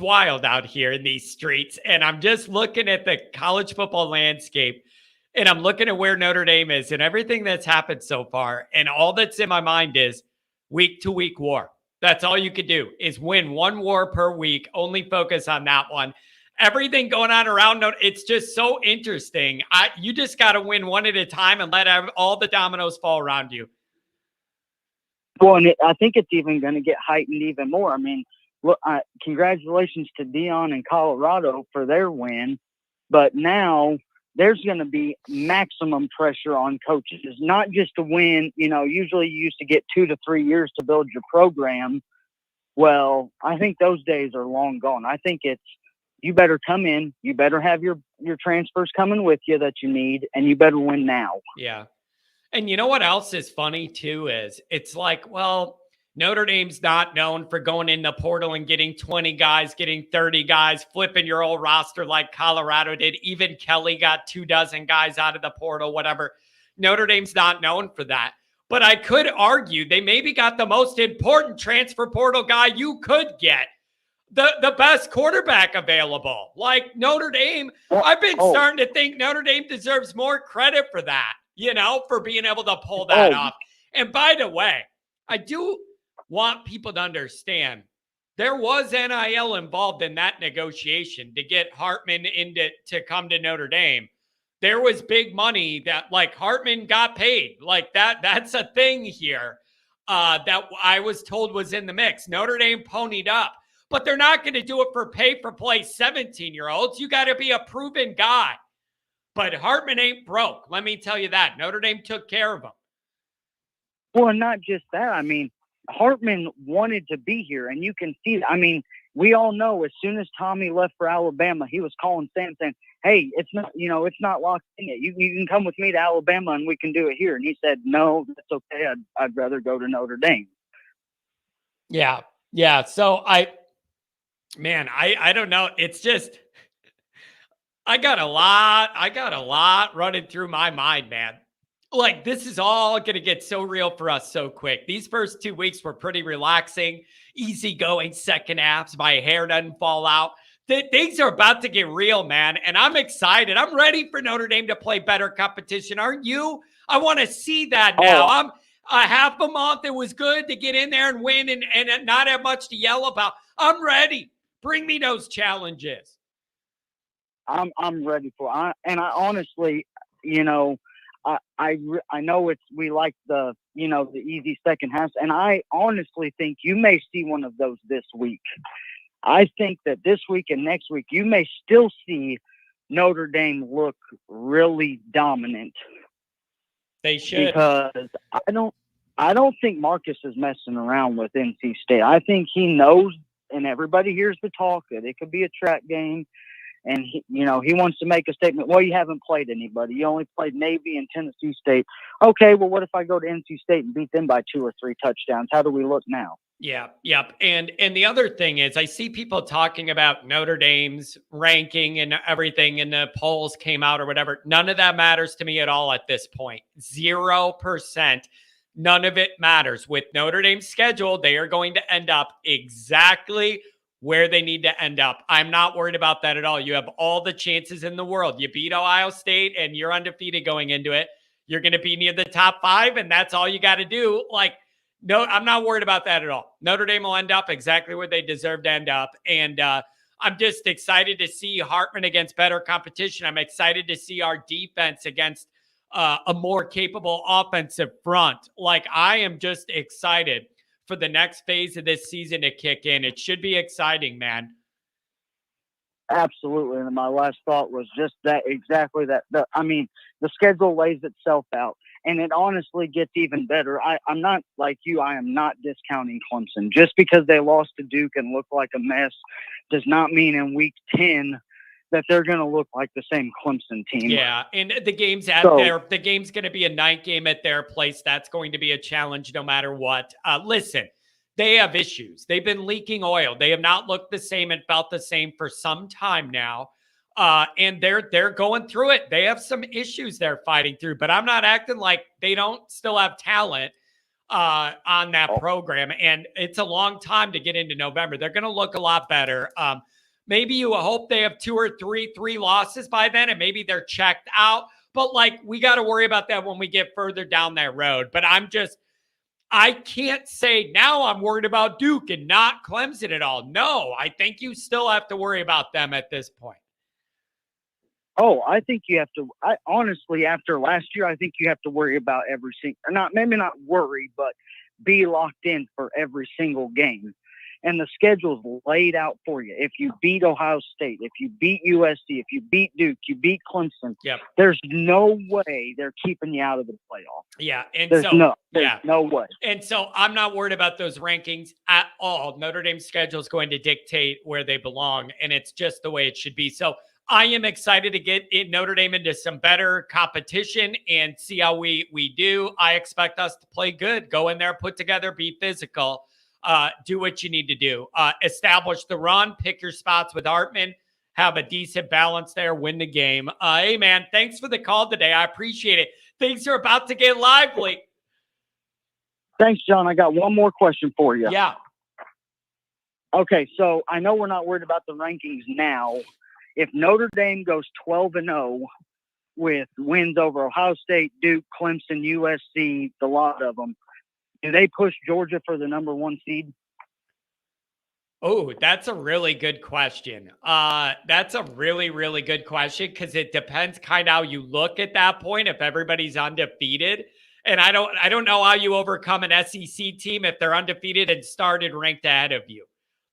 wild out here in these streets. And I'm just looking at the college football landscape, and I'm looking at where Notre Dame is and everything that's happened so far. And all that's in my mind is week to week war. That's all you could do is win one war per week, only focus on that one. Everything going on around, it's just so interesting. You just got to win one at a time and let all the dominoes fall around you. Well, and I think it's even going to get heightened even more. I mean, look, congratulations to Dion and Colorado for their win, but now there's going to be maximum pressure on coaches, not just to win. Usually you used to get 2 to 3 years to build your program. Well, I think those days are long gone. I think it's, you better come in, you better have your transfers coming with you that you need, and you better win now. Yeah. And you know what else is funny too is it's like, well, Notre Dame's not known for going in the portal and getting 20 guys, getting 30 guys, flipping your old roster like Colorado did. Even Kelly got 24 guys out of the portal, whatever. Notre Dame's not known for that. But I could argue they maybe got the most important transfer portal guy you could get. The best quarterback available. Like Notre Dame, I've been starting to think Notre Dame deserves more credit for that, for being able to pull that off. And by the way, I do want people to understand there was NIL involved in that negotiation to get Hartman to come to Notre Dame. There was big money that Hartman got paid. That's a thing here that I was told was in the mix. Notre Dame ponied up, but they're not going to do it for pay for play 17-year-olds. You got to be a proven guy. But Hartman ain't broke. Let me tell you that. Notre Dame took care of him. Well, not just that. I mean, Hartman wanted to be here, and you can see. I mean, we all know as soon as Tommy left for Alabama, he was calling Sam saying, "Hey, it's not locked in yet. You can come with me to Alabama, and we can do it here." And he said, "No, that's okay. I'd rather go to Notre Dame." Yeah. So I don't know. It's just I got a lot running through my mind, man. This is all going to get so real for us so quick. These first 2 weeks were pretty relaxing, easygoing second halves. My hair doesn't fall out. Things are about to get real, man. And I'm excited. I'm ready for Notre Dame to play better competition. Aren't you? I want to see that now. I'm a half a month. It was good to get in there and win and not have much to yell about. I'm ready. Bring me those challenges. I'm ready for it. And I honestly, I know we like the easy second half, and I honestly think you may see one of those this week. I think that this week and next week you may still see Notre Dame look really dominant. They should, because I don't think Marcus is messing around with NC State. I think he knows, and everybody hears the talk that it could be a trap game. And he wants to make a statement. Well, you haven't played anybody. You only played Navy and Tennessee State. Okay, well, what if I go to NC State and beat them by 2 or 3 touchdowns? How do we look now? Yeah, yep. And the other thing is, I see people talking about Notre Dame's ranking and everything, and the polls came out or whatever. None of that matters to me at all at this point. 0%. None of it matters. With Notre Dame's schedule, they are going to end up exactly where they need to end up. I'm not worried about that at all. You have all the chances in the world. You beat Ohio State and you're undefeated going into it. You're going to be near the top 5, and that's all you got to do. No, I'm not worried about that at all. Notre Dame will end up exactly where they deserve to end up. And I'm just excited to see Hartman against better competition. I'm excited to see our defense against a more capable offensive front. Like, I am just excited for the next phase of this season to kick in. It should be exciting, man. Absolutely. And my last thought was just that, exactly that. The schedule lays itself out, and it honestly gets even better. I'm not like you. I am not discounting Clemson. Just because they lost to Duke and look like a mess does not mean in week 10 that they're going to look like the same Clemson team. Yeah, and the game's the game's going to be a night game at their place. That's going to be a challenge no matter what. Listen, they have issues. They've been leaking oil. They have not looked the same and felt the same for some time now. And they're going through it. They have some issues they're fighting through, but I'm not acting like they don't still have talent on that program. And it's a long time to get into November. They're going to look a lot better. Maybe you hope they have 2 or 3 losses by then, and maybe they're checked out. But, like, we got to worry about that when we get further down that road. But I can't say now I'm worried about Duke and not Clemson at all. No, I think you still have to worry about them at this point. Oh, I think you have to. Honestly, after last year, I think you have to worry about every single. Maybe not worry, but be locked in for every single game. And the schedule's laid out for you. If you beat Ohio State, if you beat USC, if you beat Duke, you beat Clemson. Yep. There's no way they're keeping you out of the playoff. Yeah, and there's no way. And so I'm not worried about those rankings at all. Notre Dame's schedule is going to dictate where they belong, and it's just the way it should be. So I am excited to get Notre Dame into some better competition and see how we do. I expect us to play good, go in there, put together, be physical. Do what you need to do. Establish the run, pick your spots with Hartman, have a decent balance there, win the game. Hey, man, thanks for the call today. I appreciate it. Things are about to get lively. Thanks, John. I got one more question for you. Yeah. Okay, so I know we're not worried about the rankings now. If Notre Dame goes 12-0 with wins over Ohio State, Duke, Clemson, USC, the lot of them, do they push Georgia for the number 1 seed? Oh, that's a really good question. That's a really, really good question because it depends kind of how you look at that point. If everybody's undefeated, and I don't know how you overcome an SEC team if they're undefeated and started ranked ahead of you.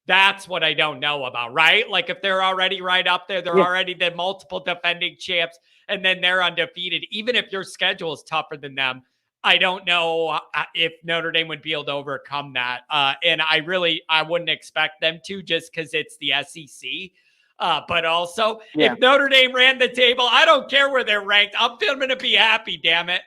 That's what I don't know about, right? Like if they're already right up there, they're already the multiple defending champs, and then they're undefeated. Even if your schedule is tougher than them, I don't know if Notre Dame would be able to overcome that. And I wouldn't expect them to just because it's the SEC. But also, if Notre Dame ran the table, I don't care where they're ranked. I'm going to be happy, damn it.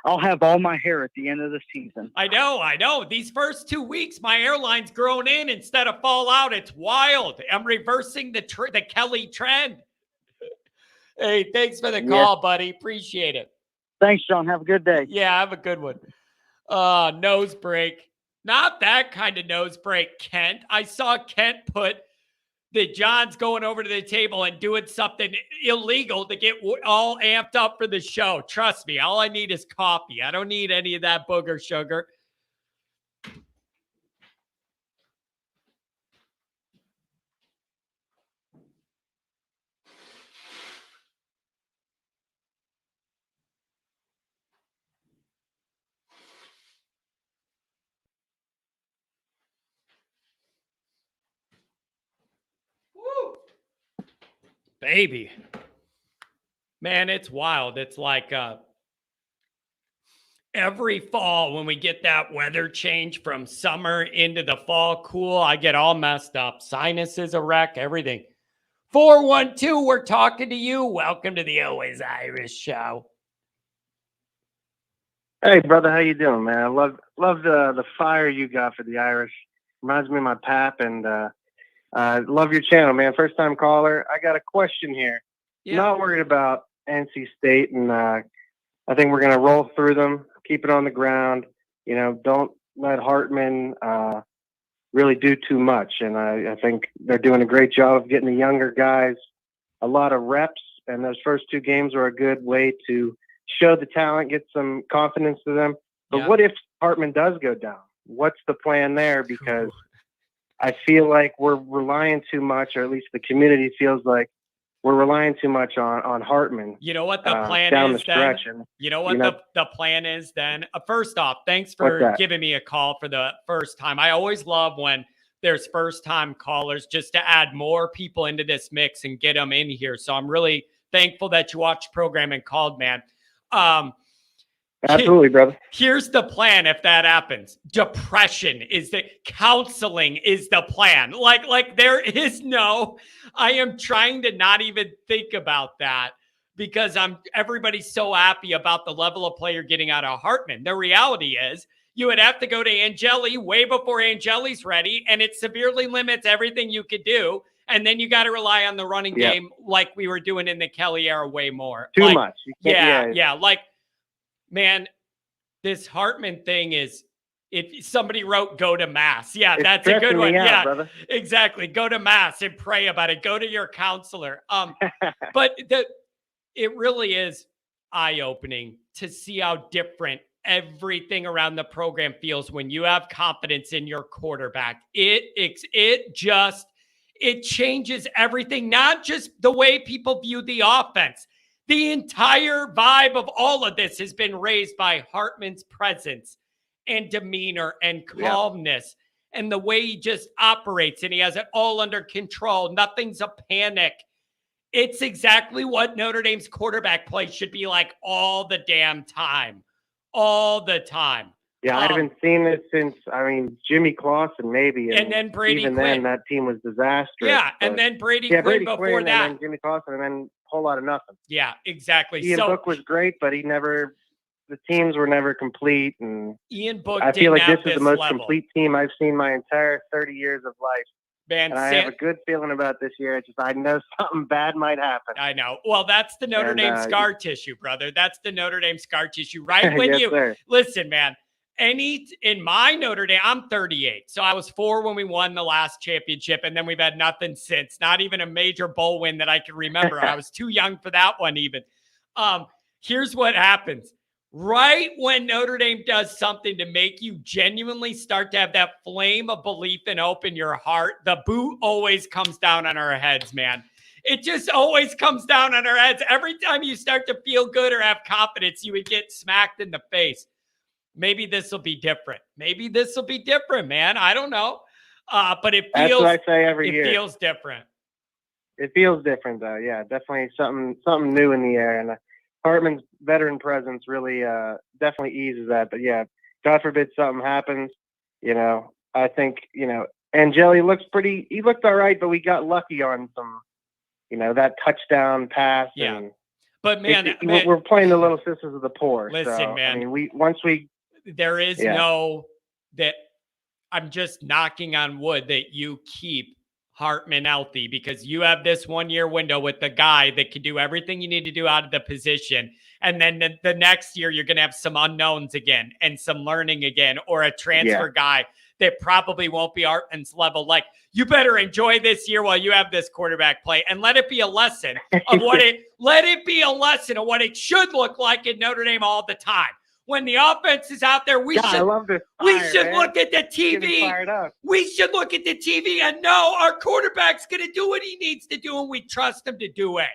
I'll have all my hair at the end of the season. I know. These first 2 weeks, my hairline's grown in instead of fall out. It's wild. I'm reversing the Kelly trend. Hey, thanks for the call, buddy. Appreciate it. Thanks, John. Have a good day. Yeah, have a good one. Nose break. Not that kind of nose break, Kent. I saw Kent put that John's going over to the table and doing something illegal to get all amped up for the show. Trust me, all I need is coffee. I don't need any of that booger sugar. Woo! Baby. Man, it's wild. It's like every fall when we get that weather change from summer into the fall cool, I get all messed up. Sinuses a wreck, everything. 412, we're talking to you. Welcome to the Always Irish Show. Hey, brother, how you doing, man? I love the fire you got for the Irish. Reminds me of my pap, and I love your channel, man. First time caller. I got a question here. Yeah. Not worried about NC State, and I think we're gonna roll through them, keep it on the ground. You know, don't let Hartman really do too much. And I think they're doing a great job of getting the younger guys a lot of reps. And those first 2 games were a good way to show the talent, get some confidence to them. But what if Hartman does go down? What's the plan there? Because I feel like we're relying too much, or at least the community feels like we're relying too much on Hartman. You know what the plan down is the stretch. then? And, you know what the plan is then? First off, thanks What's for that? giving me a call for the first time. I always love when there's first-time callers just to add more people into this mix and get them in here. So I'm really thankful that you watched the program and called, man. Absolutely, brother. Here's the plan if that happens. Depression is the counseling is the plan. Like there is no, I am trying to not even think about that because everybody's so happy about the level of play you're getting out of Hartman. The reality is you would have to go to Angeli way before Angeli's ready, and it severely limits everything you could do. And then you got to rely on the running game like we were doing in the Kelly era way more. Too much. Yeah. Like, man, this Hartman thing is, if somebody wrote go to mass. Yeah, that's a good one. Yeah, brother. Exactly. Go to mass and pray about it. Go to your counselor. But it really is eye-opening to see how different everything around the program feels when you have confidence in your quarterback. It changes everything, not just the way people view the offense. The entire vibe of all of this has been raised by Hartman's presence and demeanor and calmness and the way he just operates, and he has it all under control. Nothing's a panic. It's exactly what Notre Dame's quarterback play should be like all the damn time. All the time. Yeah, I haven't seen this since, Jimmy Clausen maybe. And then Brady Even Quinn. then, that team was disastrous. Yeah, and then Brady Quinn before that. And then Jimmy Clausen, and then a whole lot of nothing. Yeah, exactly. Ian Book was great, but the teams were never complete. And Ian Book I feel like this is the most level. complete team I've seen my entire 30 years of life. Man, and I have a good feeling about this year. I know something bad might happen. I know. Well, that's the Notre Dame scar tissue, brother. That's the Notre Dame scar tissue. Right when listen, man, in my Notre Dame, I'm 38. So I was 4 when we won the last championship, and then we've had nothing since. Not even a major bowl win that I can remember. I was too young for that one even. Here's what happens. Right when Notre Dame does something to make you genuinely start to have that flame of belief and open your heart, the boot always comes down on our heads, man. It just always comes down on our heads. Every time you start to feel good or have confidence, you would get smacked in the face. Maybe this will be different. Maybe this will be different, man. I don't know. But it feels, that's what I say every year. It feels different. It feels different, though. Yeah, definitely something new in the air. And Hartman's veteran presence really definitely eases that. But yeah, God forbid something happens. I think, Angeli he looked all right, but we got lucky on some, that touchdown pass. Yeah. And but man, we're playing the little sisters of the poor. Listen, man. There is that I'm just knocking on wood that you keep Hartman healthy, because you have this 1-year window with the guy that can do everything you need to do out of the position. And then the next year, you're going to have some unknowns again and some learning again, or a transfer guy that probably won't be Hartman's level. Like, you better enjoy this year while you have this quarterback play, and let it be a lesson of what it should look like in Notre Dame all the time. When the offense is out there, we should look at the TV. We should look at the TV and know our quarterback's going to do what he needs to do, and we trust him to do it.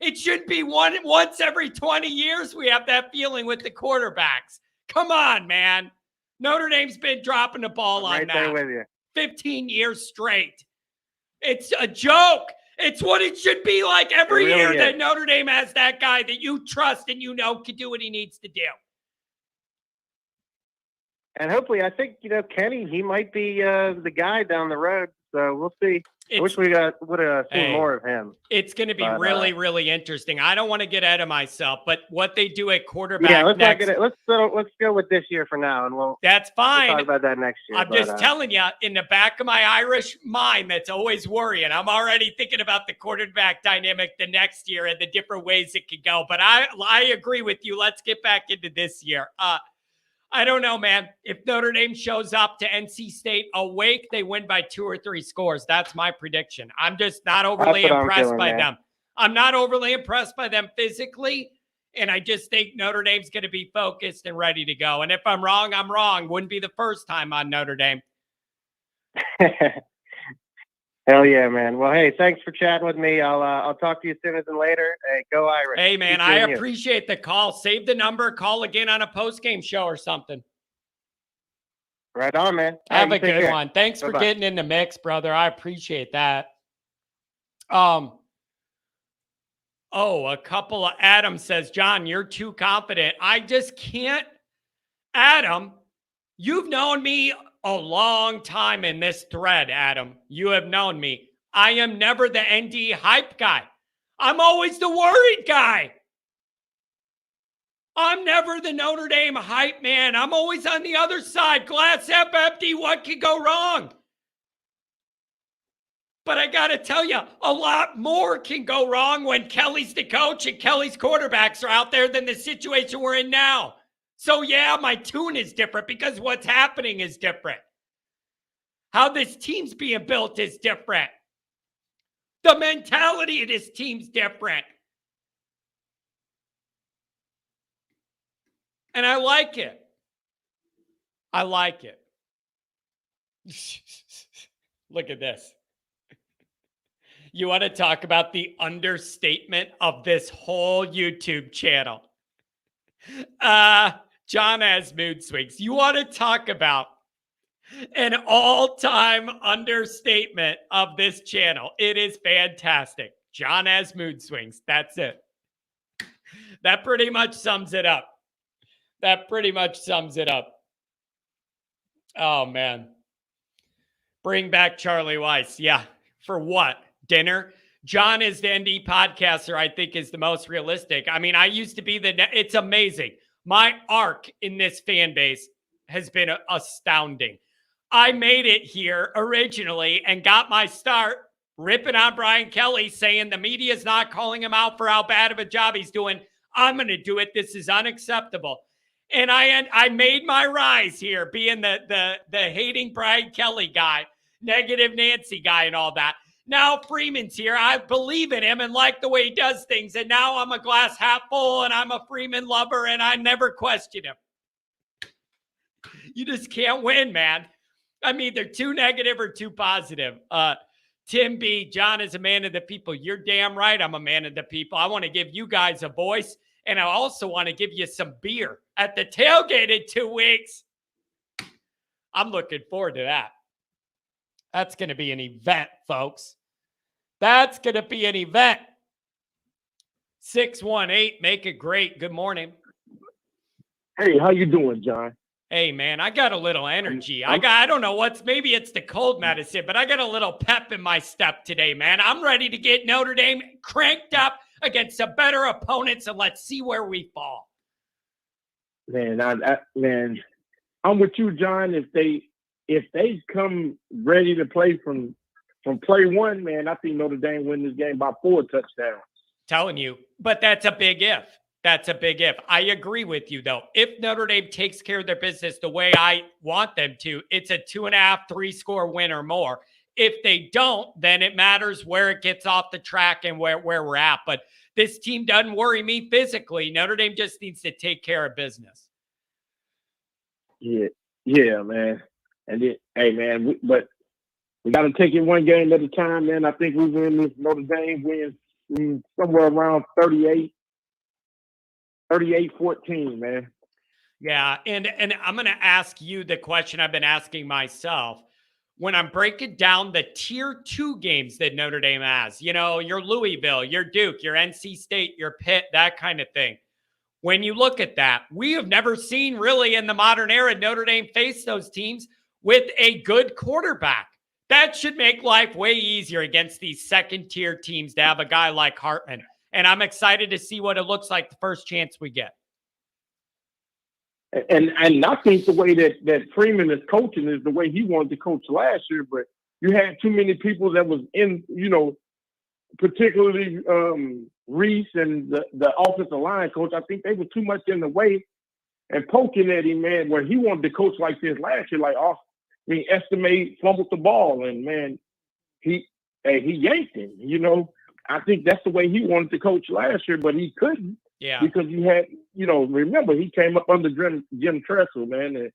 It should be once every 20 years we have that feeling with the quarterbacks. Come on, man. Notre Dame's been dropping the ball on that. Right there with you. 15 years straight. It's a joke. It's what it should be like every year that Notre Dame has that guy that you trust and can do what he needs to do. And hopefully, I think, Kenny, he might be the guy down the road. So we'll see. I wish we would have seen more of him. It's going to be really, really interesting. I don't want to get ahead of myself, but what they do at quarterback let's go with this year for now, and that's fine. We'll talk about that next year. I'm just telling you, in the back of my Irish mind, that's always worrying. I'm already thinking about the quarterback dynamic the next year and the different ways it could go. But I agree with you. Let's get back into this year. I don't know, man. If Notre Dame shows up to NC State awake, they win by 2 or 3 scores. That's my prediction. I'm just not overly impressed by them. I'm not overly impressed by them physically, and I just think Notre Dame's going to be focused and ready to go. And if I'm wrong, I'm wrong. Wouldn't be the first time on Notre Dame. Hell yeah, man. Well, hey, thanks for chatting with me. I'll talk to you sooner than later. Hey, go Irish. Hey, man, I appreciate the call. Save the number. Call again on a post-game show or something. Right on, man. Have a good one. Thanks for getting in the mix, brother. I appreciate that. A couple of Adam says, John, you're too confident. I just can't. Adam, you've known me a long time in this thread, Adam. You have known me. I am never the ND hype guy. I'm always the worried guy. I'm never the Notre Dame hype man. I'm always on the other side. Glass half empty. What could go wrong? But I got to tell you, a lot more can go wrong when Kelly's the coach and Kelly's quarterbacks are out there than the situation we're in now. So, yeah, my tune is different because what's happening is different. How this team's being built is different. The mentality of this team's different. And I like it. I like it. Look at this. You want to talk about the understatement of this whole YouTube channel? John has mood swings. You want to talk about an all-time understatement of this channel? It is fantastic. John has mood swings. That's it. That pretty much sums it up. Oh, man. Bring back Charlie Weiss. Yeah. For what? Dinner? John is the ND podcaster I think is the most realistic. I mean, I used to be it's amazing. My arc in this fan base has been astounding. I made it here originally and got my start ripping on Brian Kelly, saying the media is not calling him out for how bad of a job he's doing. I'm going to do it. This is unacceptable. And I made my rise here, being the hating Brian Kelly guy, negative Nancy guy and all that. Now Freeman's here. I believe in him and like the way he does things. And now I'm a glass half full and I'm a Freeman lover and I never question him. You just can't win, man. I'm either too negative or too positive. Tim B, John is a man of the people. You're damn right I'm a man of the people. I want to give you guys a voice. And I also want to give you some beer at the tailgate in 2 weeks. I'm looking forward to that. That's going to be an event, folks. That's going to be an event. 618, make it great. Good morning. Hey, how you doing, John? Hey, man, I got a little energy. I don't know maybe it's the cold medicine, but I got a little pep in my step today, man. I'm ready to get Notre Dame cranked up against some better opponents, and let's see where we fall. Man, I'm with you, John. If they come ready to play from play one, man, I think Notre Dame win this game by 4 touchdowns. Telling you, but that's a big if. That's a big if. I agree with you, though. If Notre Dame takes care of their business the way I want them to, it's a 2.5, 3-score win or more. If they don't, then it matters where it gets off the track and where we're at. But this team doesn't worry me physically. Notre Dame just needs to take care of business. Yeah, man. And hey, man, but we got to take it one game at a time, man. I think we win this. Notre Dame wins somewhere around 38-14, man. Yeah, and I'm going to ask you the question I've been asking myself. When I'm breaking down the tier 2 games that Notre Dame has, your Louisville, your Duke, your NC State, your Pitt, that kind of thing. When you look at that, we have never seen really in the modern era Notre Dame face those teams with a good quarterback. That should make life way easier against these second-tier teams to have a guy like Hartman. And I'm excited to see what it looks like the first chance we get. And I think the way that Freeman is coaching is the way he wanted to coach last year, but you had too many people that was in, particularly Reese and the offensive line coach. I think they were too much in the way and poking at him, man, where he wanted to coach like this last year, estimate, fumbled the ball, and man, he yanked him, I think that's the way he wanted to coach last year, but he couldn't. Yeah. Because he had, remember, he came up under Jim Tressel, man. And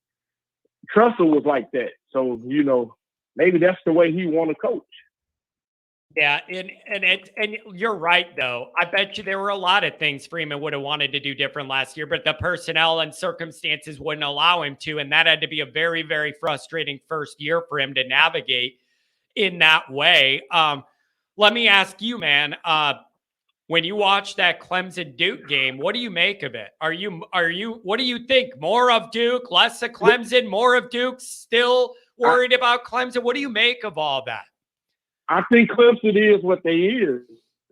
Tressel was like that. So, maybe that's the way he want to coach. Yeah, and you're right though. I bet you there were a lot of things Freeman would have wanted to do different last year, but the personnel and circumstances wouldn't allow him to, and that had to be a very, very frustrating first year for him to navigate in that way. Let me ask you, man. When you watch that Clemson Duke game, what do you make of it? What do you think? More of Duke, less of Clemson, more of Duke, still worried about Clemson? What do you make of all that? I think Clemson is what they is.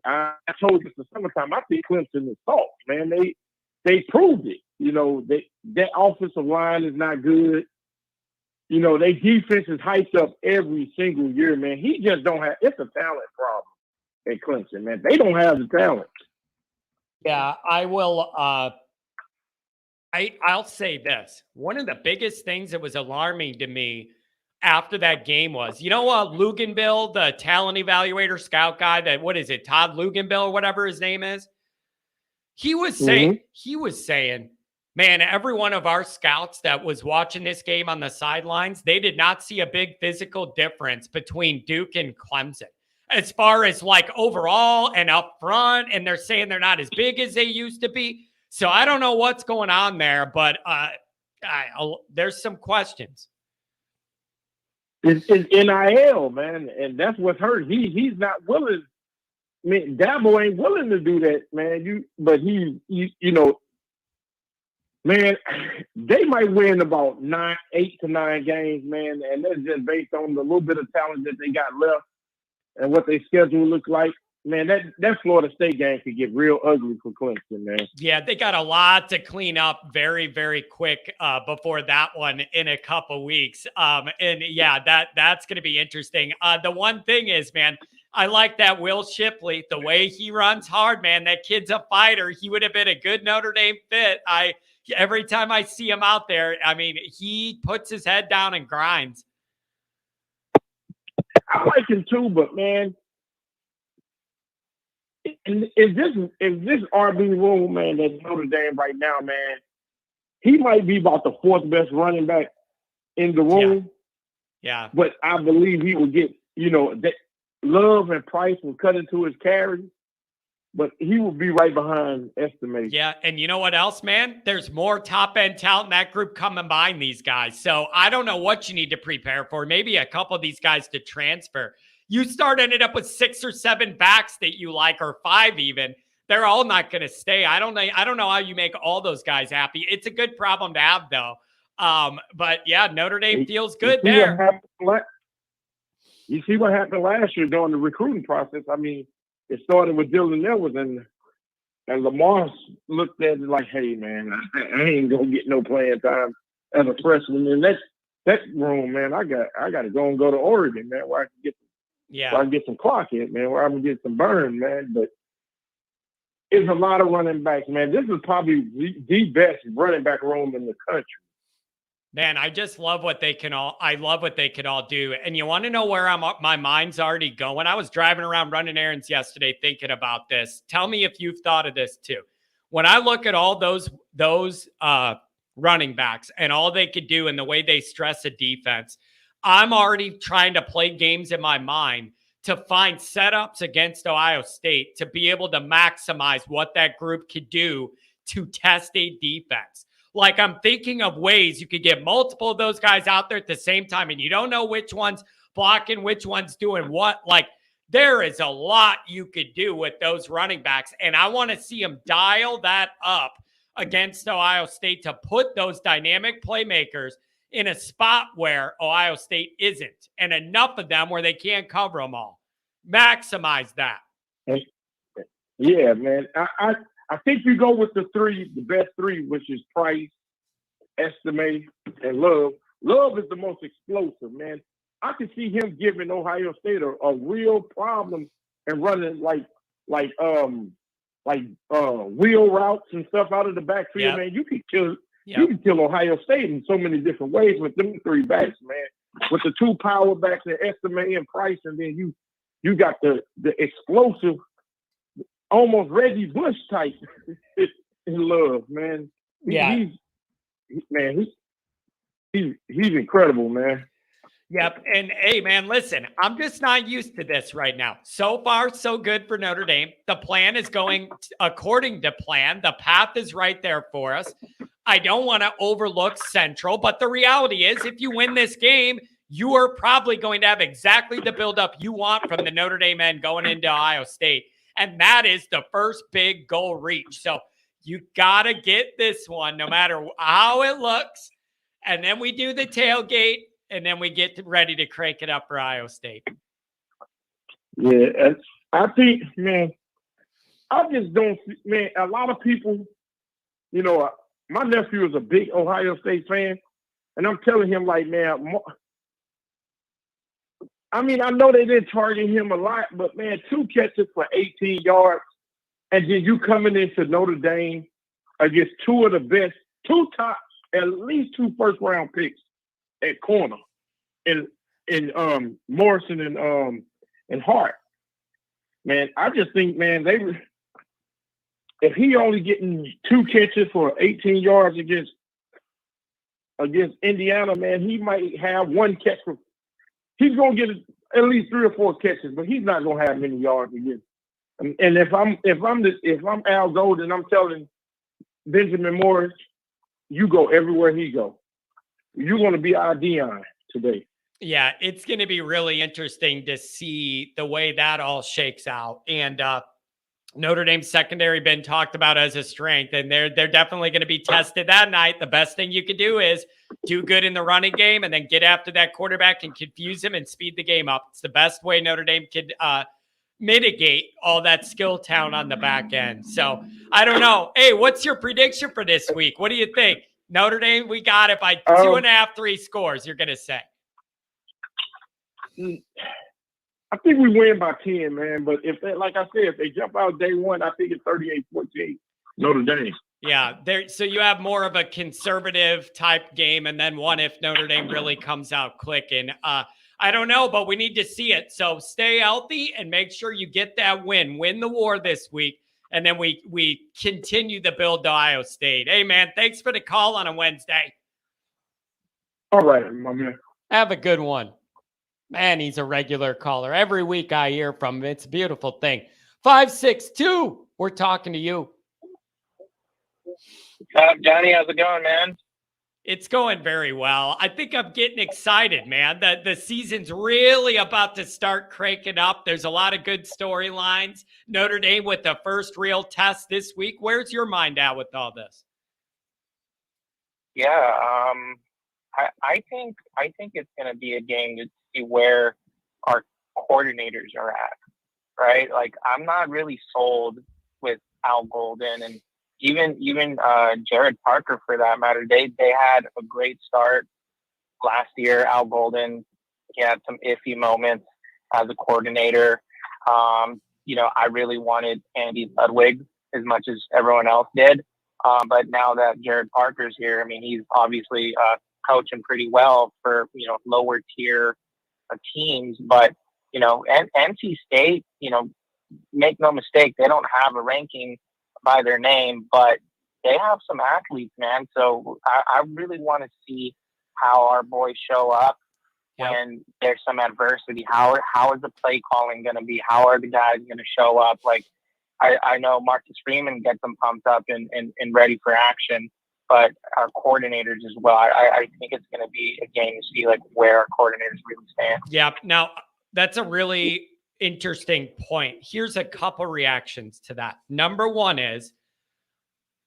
I told you the summertime. I think Clemson is soft, man. They proved it. You know, that offensive line is not good. You know, their defense is hyped up every single year, man. He just don't have. It's a talent problem at Clemson, man. They don't have the talent. Yeah, I will. I'll say this. One of the biggest things that was alarming to me after that game was, Luganbill, the talent evaluator scout guy, what is it, Todd Luganbill or whatever his name is? He was saying, man, every one of our scouts that was watching this game on the sidelines, they did not see a big physical difference between Duke and Clemson as far as like overall and up front. And they're saying they're not as big as they used to be. So I don't know what's going on there, but there's some questions. It's NIL, man, and that's what's hurt. He's not willing. I mean, Dabo ain't willing to do that, man. Man, they might win about 8 to 9 games, man, and that's just based on the little bit of talent that they got left and what their schedule looks like. Man, that Florida State game could get real ugly for Clemson, man. Yeah, they got a lot to clean up very, very quick before that one in a couple weeks. And yeah, that's going to be interesting. The one thing is, man, I like that Will Shipley, the way he runs hard, man. That kid's a fighter. He would have been a good Notre Dame fit. Every time I see him out there, I mean, he puts his head down and grinds. I like him too, but man, is this RB room, man, that's Notre Dame right now, man, he might be about the 4th best running back in the room. Yeah. But I believe he will get, that Love and Price will cut into his carry, but he will be right behind Estimate. Yeah, and you know what else, man? There's more top-end talent in that group coming behind these guys. So I don't know what you need to prepare for. Maybe a couple of these guys to transfer. You ended up with 6 or 7 backs that you like, or 5 even. They're all not going to stay. I don't know how you make all those guys happy. It's a good problem to have, though. But yeah, Notre Dame feels good there. You see what happened last year during the recruiting process. I mean, it started with Dylan Edwards, and Lamar looked at it like, hey, man, I ain't going to get no playing time as a freshman. And that room, man, I got to go to Oregon, man, where I can get some clock in, man, where I can get some burn, man. But it's a lot of running backs, man. This is probably the best running back room in the country. Man, I just love what they can all. I love what they can all do. And you want to know where my mind's already going? I was driving around running errands yesterday thinking about this. Tell me if you've thought of this too. When I look at all those running backs and all they could do and the way they stress a defense, I'm already trying to play games in my mind to find setups against Ohio State to be able to maximize what that group could do to test a defense. Like, I'm thinking of ways you could get multiple of those guys out there at the same time, and you don't know which one's blocking, which one's doing what. Like, there is a lot you could do with those running backs, and I want to see them dial that up against Ohio State to put those dynamic playmakers in a spot where Ohio State isn't, and enough of them where they can't cover them all. Maximize that. Yeah, man. I think you go with the best 3, which is Price, Estimate, and Love. Love is the most explosive, man. I can see him giving Ohio State a real problem and running like wheel routes and stuff out of the backfield, yep. Man. You can kill Ohio State in so many different ways with them 3 backs, man. With the 2 power backs and Estimate and Price, and then you got the explosive, almost Reggie Bush type in Love, man. He's incredible, man. Yep. And hey, man, listen, I'm just not used to this right now. So far, so good for Notre Dame. The plan is going according to plan. The path is right there for us. I don't want to overlook Central, but the reality is if you win this game, you are probably going to have exactly the buildup you want from the Notre Dame end going into Ohio State. And that is the first big goal reach. So you got to get this one no matter how it looks. And then we do the tailgate, and then we get ready to crank it up for Ohio State. Yeah, and I think, man, I just don't, man, a lot of people, you know, my nephew is a big Ohio State fan, and I'm telling him, like, man, I mean, I know they didn't target him a lot, but, man, 2 catches for 18 yards, and then you coming into Notre Dame against 2 of the best, 2 top, at least 2 first-round picks at corner in Morrison and Hart. Man, I just think, man, if he only getting 2 catches for 18 yards against Indiana, man, he might have 1 catch for. He's gonna get at least 3 or 4 catches, but he's not gonna have many yards again. And if I'm Al Golden, I'm telling Benjamin Morris, you go everywhere he go. You're gonna be our Dion today. Yeah, it's going to be really interesting to see the way that all shakes out. And Notre Dame's secondary been talked about as a strength, and they're definitely going to be tested that night. The best thing you could do is do good in the running game and then get after that quarterback and confuse him and speed the game up. It's the best way Notre Dame could mitigate all that skill talent on the back end. So I don't know. Hey, what's your prediction for this week? What do you think? Notre Dame, we got it by 2.5, 3 scores, you're going to say. I think we win by 10, man. But if they, like I said, if they jump out day one, I think it's 38-14 Notre Dame. Yeah, so you have more of a conservative type game, and then one if Notre Dame really comes out clicking. I don't know, but we need to see it. So stay healthy and make sure you get that win. Win the war this week, and then we continue the build to Ohio State. Hey, man, thanks for the call on a Wednesday. All right, my man. Have a good one. Man, he's a regular caller. Every week I hear from him. It's a beautiful thing. 562, we're talking to you. What's up, Johnny? How's it going, man? It's going very well. I think I'm getting excited, man. The season's really about to start cranking up. There's a lot of good storylines. Notre Dame with the first real test this week. Where's your mind at with all this? Yeah, I think it's going to be a game to see where our coordinators are at, right? Like, I'm not really sold with Al Golden and even Jared Parker for that matter. They had a great start last year. Al Golden, he had some iffy moments as a coordinator. I really wanted Andy Ludwig as much as everyone else did. But now that Jared Parker's here, I mean, he's obviously coaching pretty well for, lower tier teams. But, and NC State, make no mistake, they don't have a ranking by their name, but they have some athletes, man. So I really want to see how our boys show up when there's some adversity. How is the play calling going to be? How are the guys going to show up? Like, I know Marcus Freeman gets them pumped up and ready for action, but our coordinators as well. I think it's going to be a game to see like where our coordinators really stand. Yeah. Now that's a really interesting point. Here's a couple reactions to that. Number one is,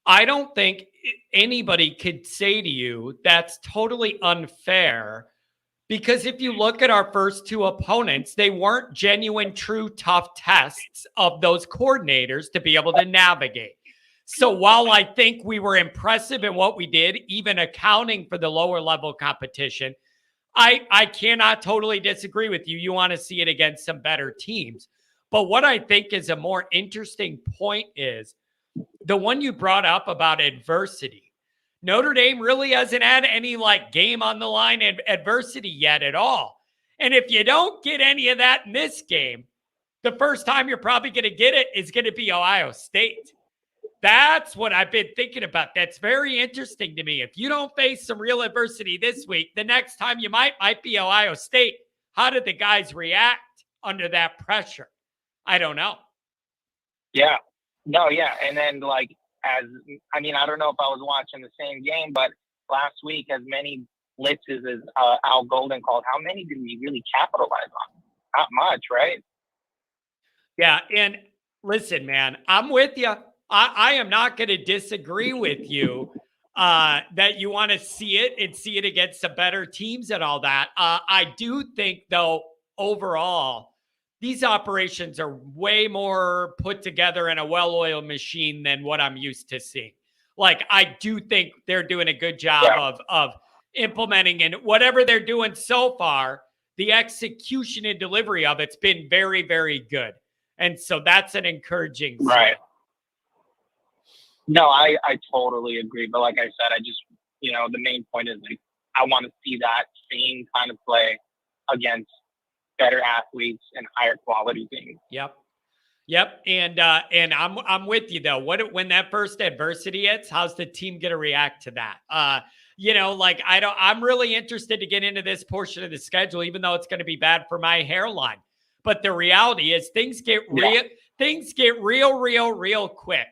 I don't think anybody could say to you that's totally unfair, because if you look at our first 2 opponents, they weren't genuine, true, tough tests of those coordinators to be able to navigate. So while I think we were impressive in what we did, even accounting for the lower level competition, I cannot totally disagree with you. You want to see it against some better teams. But what I think is a more interesting point is the one you brought up about adversity. Notre Dame really hasn't had any game on the line adversity yet at all. And if you don't get any of that in this game, the first time you're probably going to get it is going to be Ohio State. That's what I've been thinking about. That's very interesting to me. If you don't face some real adversity this week, the next time you might be Ohio State. How did the guys react under that pressure? I don't know. Yeah. No, yeah. And then, like, I don't know if I was watching the same game, but last week, as many blitzes as Al Golden called, how many did we really capitalize on? Not much, right? Yeah. And listen, man, I'm with you. I am not going to disagree with you that you want to see it and see it against some better teams and all that. I do think, though, overall, these operations are way more put together in a well-oiled machine than what I'm used to seeing. Like, I do think they're doing a good job of implementing, and whatever they're doing so far, the execution and delivery of it's been very, very good. And so that's an encouraging sign. Right. No, I totally agree. But like I said, I just, the main point is, like, I want to see that same kind of play against better athletes and higher quality teams. Yep. And I'm with you though. When that first adversity hits, how's the team going to react to that? I'm really interested to get into this portion of the schedule, even though it's going to be bad for my hairline. But the reality is things get real quick.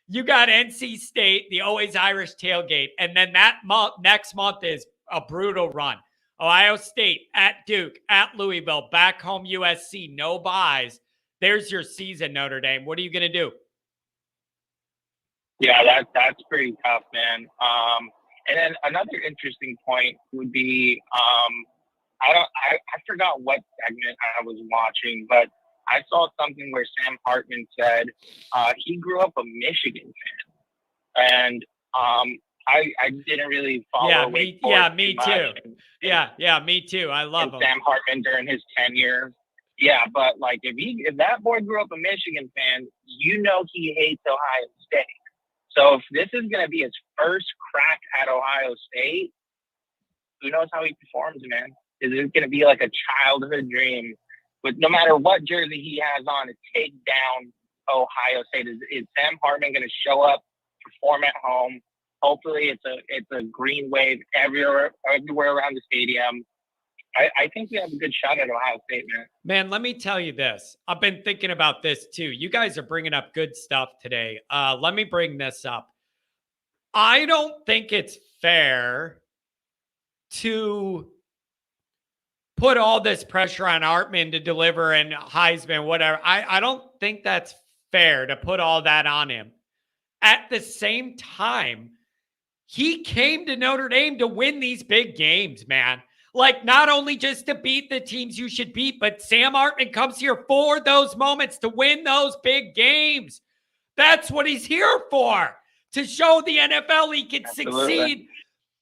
You got NC State, the Always Irish tailgate, and then that next month is a brutal run. Ohio State, at Duke, at Louisville, back home USC, no buys. There's your season, Notre Dame. What are you going to do? Yeah, that's pretty tough, man. And then another interesting point would be, I forgot what segment I was watching, but I saw something where Sam Hartman said he grew up a Michigan fan, and I didn't really follow. Me too. Me too. I love him. Sam Hartman during his tenure. Yeah, but like if that boy grew up a Michigan fan, he hates Ohio State. So if this is going to be his first crack at Ohio State, who knows how he performs, man? Is it going to be like a childhood dream? But no matter what jersey he has on to take down Ohio State, is Sam Hartman going to show up, perform at home? Hopefully, it's a green wave everywhere around the stadium. I think we have a good shot at Ohio State, man. Man, let me tell you this. I've been thinking about this too. You guys are bringing up good stuff today. Let me bring this up. I don't think it's fair to put all this pressure on Hartman to deliver and Heisman, whatever. I don't think that's fair to put all that on him. At the same time, he came to Notre Dame to win these big games, man. Like, not only just to beat the teams you should beat, but Sam Hartman comes here for those moments to win those big games. That's what he's here for, to show the NFL he can succeed.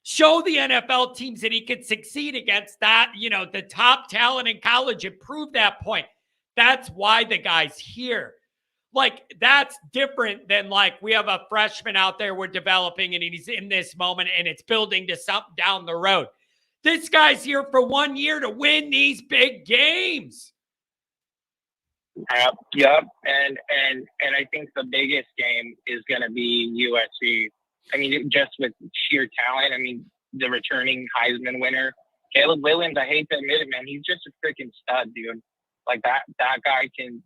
Show the NFL teams that he can succeed against that, the top talent in college, and prove that point. That's why the guy's here. Like, that's different than, like, we have a freshman out there we're developing and he's in this moment and it's building to something down the road. This guy's here for 1 year to win these big games. Yep. And I think the biggest game is going to be USC. I mean, just with sheer talent. I mean, the returning Heisman winner, Caleb Williams, I hate to admit it, man, he's just a freaking stud, dude. Like, that guy can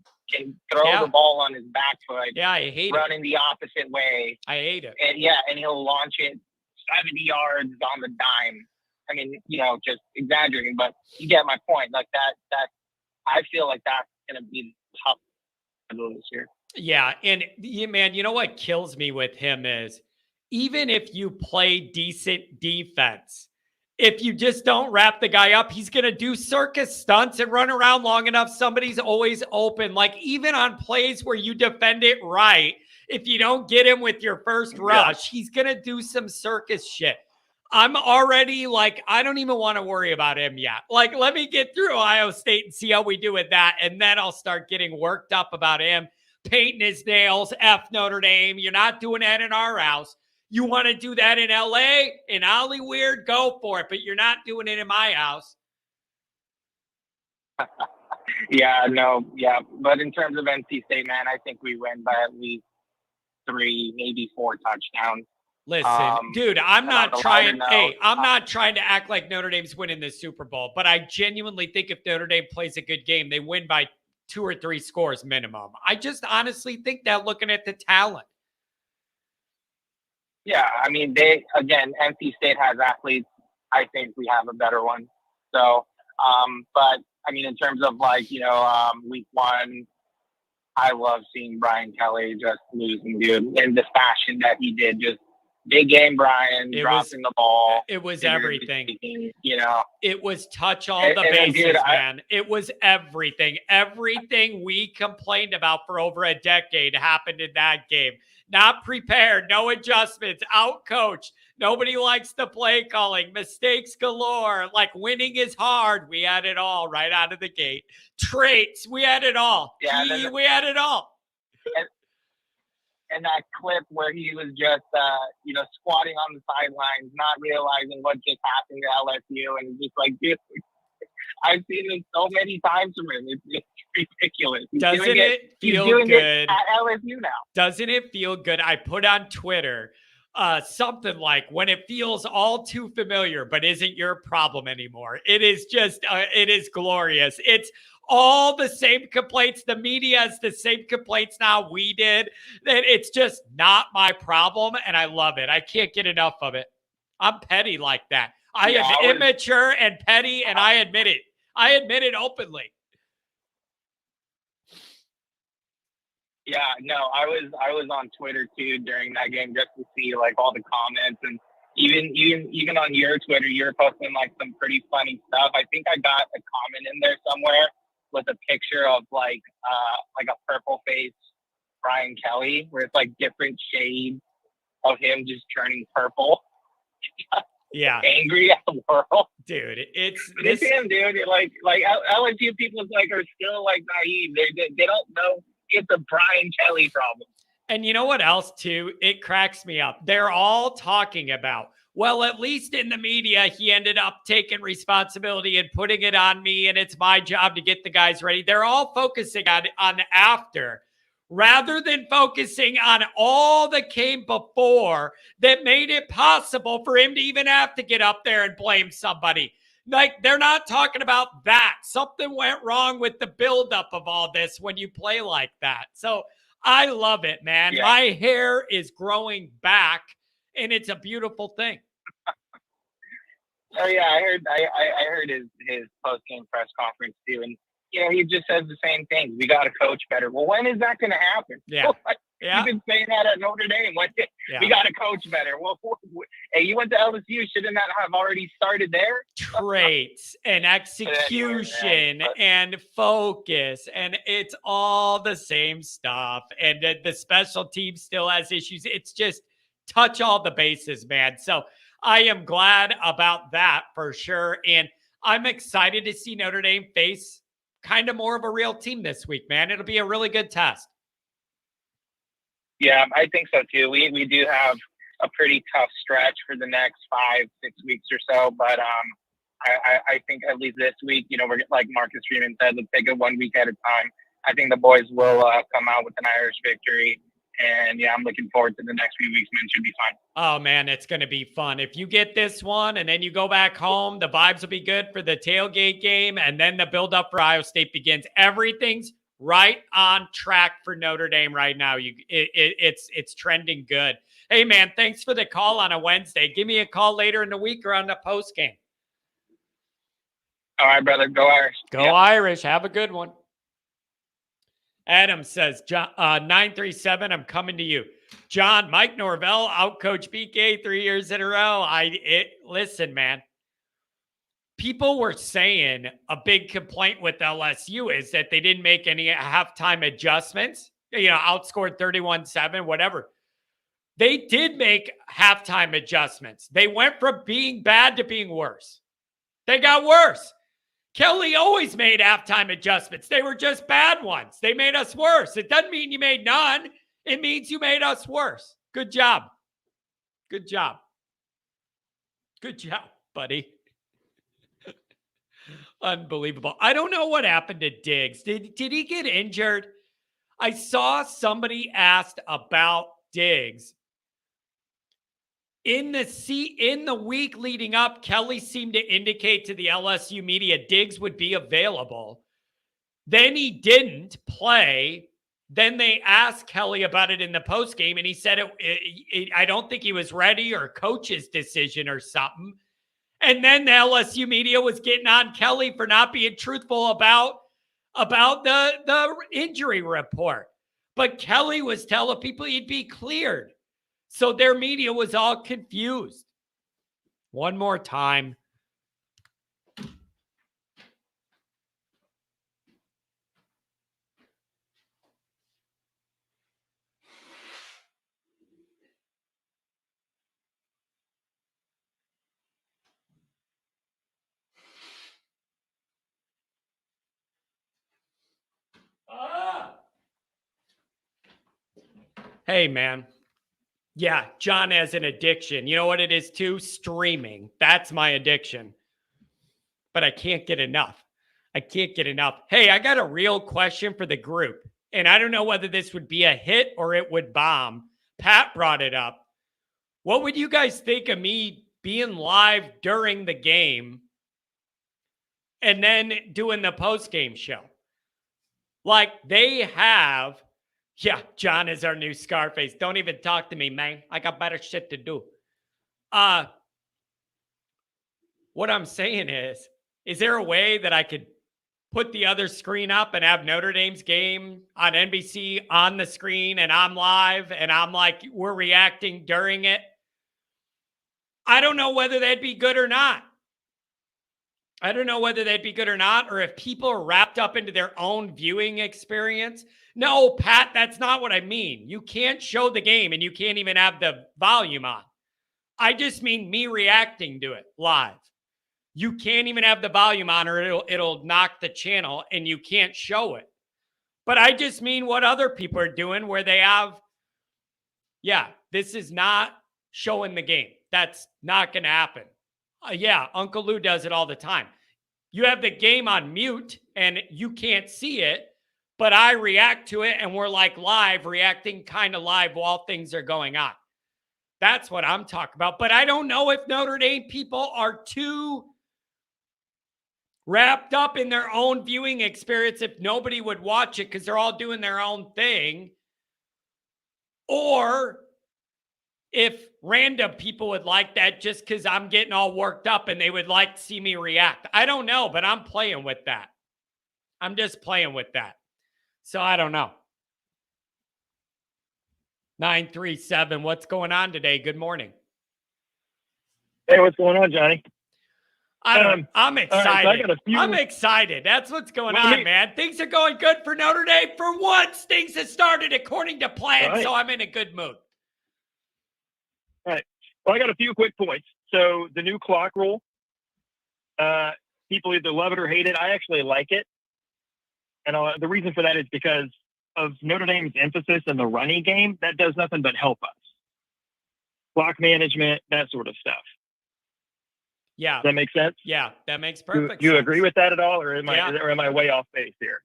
throw the ball on his back foot. Yeah, I hate it. Running the opposite way. I hate it. And he'll launch it 70 yards on the dime. I mean, just exaggerating, but you get my point. Like that I feel like that's going to be tough this year. Yeah. And man, you know what kills me with him is, even if you play decent defense, if you just don't wrap the guy up, he's going to do circus stunts and run around long enough. Somebody's always open. Like, even on plays where you defend it right, if you don't get him with your first rush, he's going to do some circus shit. I'm already like, I don't even want to worry about him yet. Like, let me get through Ohio State and see how we do with that. And then I'll start getting worked up about him painting his nails, F Notre Dame. You're not doing that in our house. You want to do that in LA, in Hollywood, go for it. But you're not doing it in my house. Yeah. But in terms of NC State, man, I think we win by at least 3, maybe 4 touchdowns. Listen, dude, I'm not on a trying. lighter Hey, note, I'm not trying to act like Notre Dame's winning the Super Bowl, but I genuinely think if Notre Dame plays a good game, they win by 2 or 3 scores minimum. I just honestly think that looking at the talent. Yeah, I mean, NC State has athletes. I think we have a better one. So, but I mean, in terms of week 1, I love seeing Brian Kelly just losing, dude, in the fashion that he did. Just big game, Brian, dropping the ball. It was everything. It was touch all the bases, dude, man. It was everything. Everything we complained about for over a decade happened in that game. Not prepared, no adjustments, out-coached. Nobody likes the play calling, mistakes galore. Like winning is hard. We had it all right out of the gate. Traits, we had it all. Yeah, we had it all. And that clip where he was just, squatting on the sidelines, not realizing what just happened to LSU, and just like, dude, I've seen it so many times from him. It's ridiculous. Doesn't it feel good at LSU now? Doesn't it feel good? I put on Twitter something like, when it feels all too familiar, but isn't your problem anymore. It is just, it is glorious. It's all the same complaints. The media has the same complaints now we did. That it's just not my problem, and I love it. I can't get enough of it. I'm petty like that. I am immature and petty, and I admit it. I admit it openly. Yeah, no, I was on Twitter too during that game just to see like all the comments, and even on your Twitter, you're posting like some pretty funny stuff. I think I got a comment in there somewhere with a picture of like a purple face Brian Kelly, where it's like different shades of him just turning purple. Yeah, angry at the world, dude. It's him, dude. Like LSU people are still like naive. They don't know it's a Brian Kelly problem. And you know what else too? It cracks me up. They're all talking about, well, at least in the media, he ended up taking responsibility and putting it on me, and it's my job to get the guys ready. They're all focusing on after, rather than focusing on all that came before that made it possible for him to even have to get up there and blame somebody. Like, they're not talking about that. Something went wrong with the buildup of all this when you play like that. So I love it, man. Yeah. My hair is growing back, and it's a beautiful thing. Oh yeah, I heard his post-game press conference too, and he just says the same thing. We got to coach better. Well, when is that going to happen? Yeah. Yeah. You've been saying that at Notre Dame. We got to coach better. Well, hey, you went to LSU. Shouldn't that have already started there? Traits and execution and focus, and it's all the same stuff. And the special team still has issues. It's just touch all the bases, man. So I am glad about that for sure. And I'm excited to see Notre Dame face kind of more of a real team this week, man. It'll be a really good test. Yeah, I think so too. We do have a pretty tough stretch for the next 5-6 weeks or so, but I think at least this week, we're like Marcus Freeman said, let's take it 1 week at a time. I think the boys will come out with an Irish victory, and yeah, I'm looking forward to the next few weeks, man. It should be fun. Oh man, it's going to be fun. If you get this one and then you go back home, the vibes will be good for the tailgate game, and then the build up for Iowa State begins. Everything's right on track for Notre Dame right now. It's trending good. Hey man, thanks for the call on a Wednesday. Give me a call later in the week or on the post game. All right, brother. Go Irish. Go Irish. Have a good one. Adam says, 937, I'm coming to you. John, Mike Norvell, outcoach BK 3 years in a row. Listen, man. People were saying a big complaint with LSU is that they didn't make any halftime adjustments, outscored 31-7, whatever. They did make halftime adjustments. They went from being bad to being worse. They got worse. Kelly always made halftime adjustments. They were just bad ones. They made us worse. It doesn't mean you made none. It means you made us worse. Good job. Good job. Good job, buddy. Unbelievable. I don't know what happened to Diggs. Did he get injured? I saw somebody asked about Diggs. In the week leading up, Kelly seemed to indicate to the LSU media Diggs would be available. Then he didn't play. Then they asked Kelly about it in the postgame, and he said, I don't think he was ready, or coach's decision or something. And then the LSU media was getting on Kelly for not being truthful about the injury report. But Kelly was telling people he'd be cleared. So their media was all confused. One more time. Hey, man. Yeah, John has an addiction. You know what it is too? Streaming. That's my addiction. But I can't get enough. Hey, I got a real question for the group. And I don't know whether this would be a hit or it would bomb. Pat brought it up. What would you guys think of me being live during the game and then doing the post-game show? Like they have... Yeah, John is our new Scarface. Don't even talk to me, man. I got better shit to do. What I'm saying is there a way that I could put the other screen up and have Notre Dame's game on NBC on the screen and I'm live and I'm like, we're reacting during it? I don't know whether that'd be good or not. Or if people are wrapped up into their own viewing experience. No, Pat, that's not what I mean. You can't show the game and you can't even have the volume on. I just mean me reacting to it live. You can't even have the volume on or it'll knock the channel and you can't show it. But I just mean what other people are doing where they have, this is not showing the game. That's not going to happen. Uncle Lou does it all the time. You have the game on mute and you can't see it, but I react to it and we're like live, reacting kind of live while things are going on. That's what I'm talking about. But I don't know if Notre Dame people are too wrapped up in their own viewing experience if nobody would watch it because they're all doing their own thing. Or if random people would like that just because I'm getting all worked up and they would like to see me react. I don't know, but I'm playing with that. I'm just playing with that. So I don't know. 937, what's going on today? Good morning. Hey, what's going on, Johnny? I'm excited. Right, so I'm excited. That's what's going on, man. Things are going good for Notre Dame. For once, things have started according to plan, so I'm in a good mood. All right. Well, I got a few quick points. So the new clock rule, people either love it or hate it. I actually like it. And the reason for that is because of Notre Dame's emphasis in the running game. That does nothing but help us. Clock management, that sort of stuff. Yeah. Does that make sense? Yeah, that makes perfect sense. Do you agree with that at all, or am I way off base here?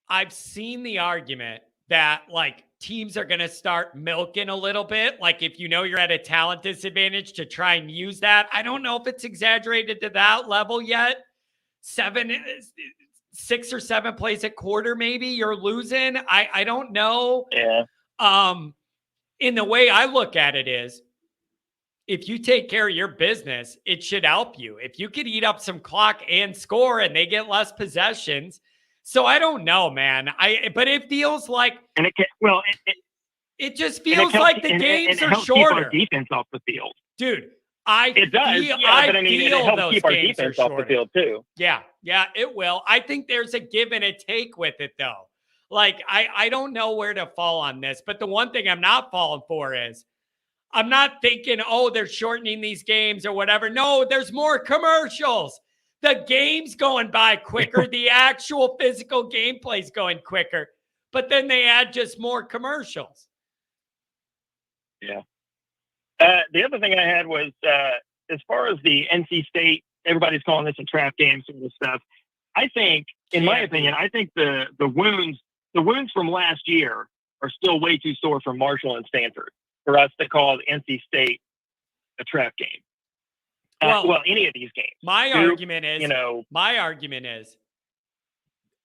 I've seen the argument that like teams are going to start milking a little bit. Like if you know you're at a talent disadvantage to try and use that. I don't know if it's exaggerated to that level yet. 6 or 7 plays a quarter, maybe you're losing. I don't know. Yeah. In the way I look at it is, if you take care of your business, it should help you. If you could eat up some clock and score and they get less possessions. So I don't know, man. But it feels like, and it just feels like the games are shorter. Keep our defense off the field, dude. It does. It helps keep our defense off the field too. Yeah, it will. I think there's a give and a take with it, though. Like I don't know where to fall on this, but the one thing I'm not falling for is, I'm not thinking, they're shortening these games or whatever. No, there's more commercials. The game's going by quicker. The actual physical gameplay's going quicker. But then they add just more commercials. Yeah. The other thing I had was, as far as the NC State, everybody's calling this a trap game, sort of stuff. I think, in my opinion, I think the wounds from last year are still way too sore for Marshall and Stanford for us to call NC State a trap game. Well, any of these games. My Duke, argument is,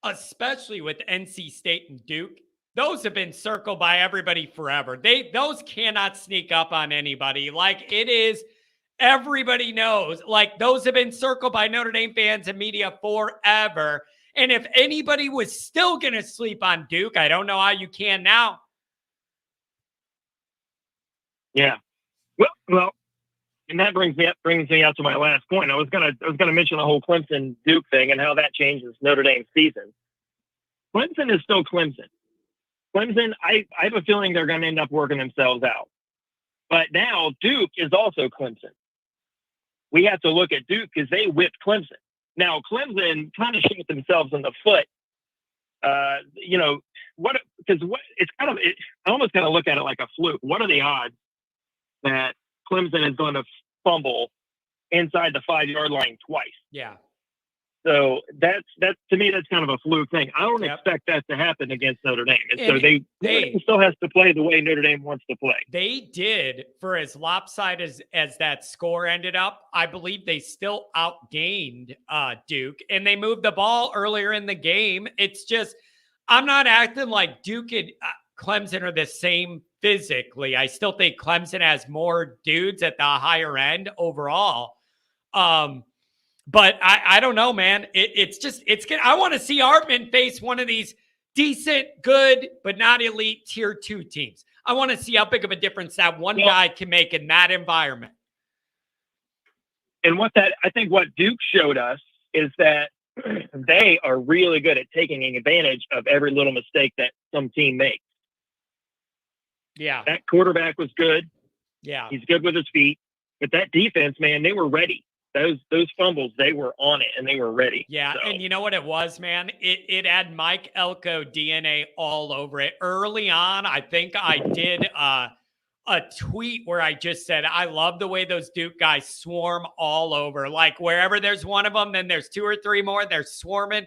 especially with NC State and Duke, those have been circled by everybody forever. Those cannot sneak up on anybody. Like, it is, everybody knows. Like, those have been circled by Notre Dame fans and media forever. And if anybody was still going to sleep on Duke, I don't know how you can now. Yeah. Well, and that brings me out to my last point. I was gonna mention the whole Clemson Duke thing and how that changes Notre Dame's season. Clemson is still Clemson. Clemson, I have a feeling they're going to end up working themselves out. But now Duke is also Clemson. We have to look at Duke because they whipped Clemson. Now Clemson kind of shot themselves in the foot. I almost kind of look at it like a fluke. What are the odds that Clemson is going to fumble inside the 5-yard line twice? Yeah. So that's to me, that's kind of a fluke thing. I don't expect that to happen against Notre Dame. And so Notre Dame still has to play the way Notre Dame wants to play. They did, for as lopsided as that score ended up, I believe they still outgained Duke, and they moved the ball earlier in the game. It's just, I'm not acting like Duke and Clemson are the same physically. I still think Clemson has more dudes at the higher end overall. But I don't know, man. It's good. I want to see Hartman face one of these decent, good, but not elite tier 2 teams. I want to see how big of a difference that one guy can make in that environment. And I think what Duke showed us is that they are really good at taking advantage of every little mistake that some team makes. Yeah. That quarterback was good. Yeah. He's good with his feet. But that defense, man, they were ready. Those fumbles, they were on it and they were ready. Yeah, so. And you know what it was, man? It had Mike Elko DNA all over it. Early on, I think I did a tweet where I just said, I love the way those Duke guys swarm all over. Like, wherever there's one of them, then there's 2 or 3 more. They're swarming.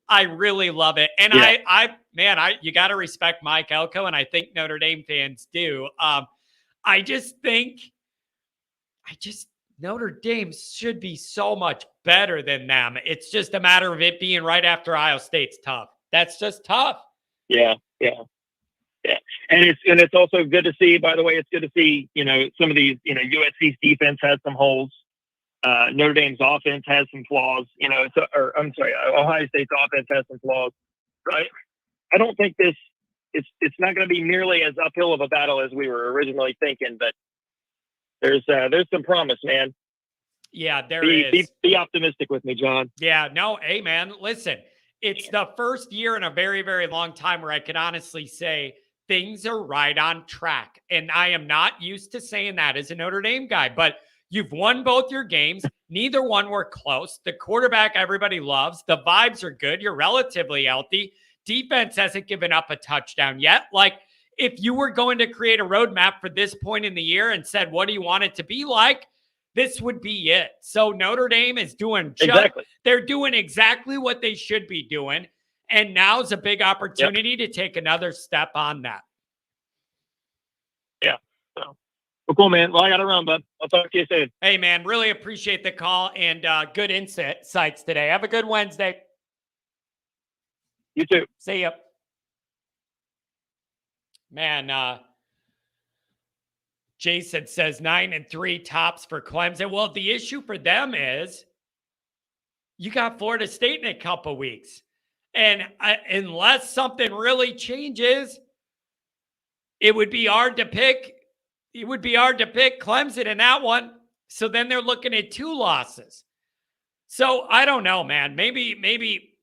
I really love it. And you got to respect Mike Elko, and I think Notre Dame fans do. Notre Dame should be so much better than them. It's just a matter of it being right after Ohio State's tough. That's just tough. Yeah. And it's also good to see, by the way, it's good to see, some of these, USC's defense has some holes. Notre Dame's offense has some flaws, Ohio State's offense has some flaws, right? I don't think it's not going to be nearly as uphill of a battle as we were originally thinking, but there's some promise, man. Yeah, there is. Be optimistic with me, John. Yeah, no, hey, man, listen, it's the first year in a very, very long time where I can honestly say things are right on track. And I am not used to saying that as a Notre Dame guy, but you've won both your games. Neither one were close. The quarterback everybody loves. The vibes are good. You're relatively healthy. Defense hasn't given up a touchdown yet. Like, if you were going to create a roadmap for this point in the year and said, what do you want it to be like? This would be it. So Notre Dame is doing they're doing exactly what they should be doing. And now's a big opportunity to take another step on that. Yeah. So, well, cool, man. Well, I got to run, bud. I'll talk to you soon. Hey, man, really appreciate the call and good insights today. Have a good Wednesday. You too. See ya. Man, Jason says 9-3 tops for Clemson. Well, the issue for them is you got Florida State in a couple weeks. And unless something really changes, it would be hard to pick. It would be hard to pick Clemson in that one. So then they're looking at 2 losses. So I don't know, man. Maybe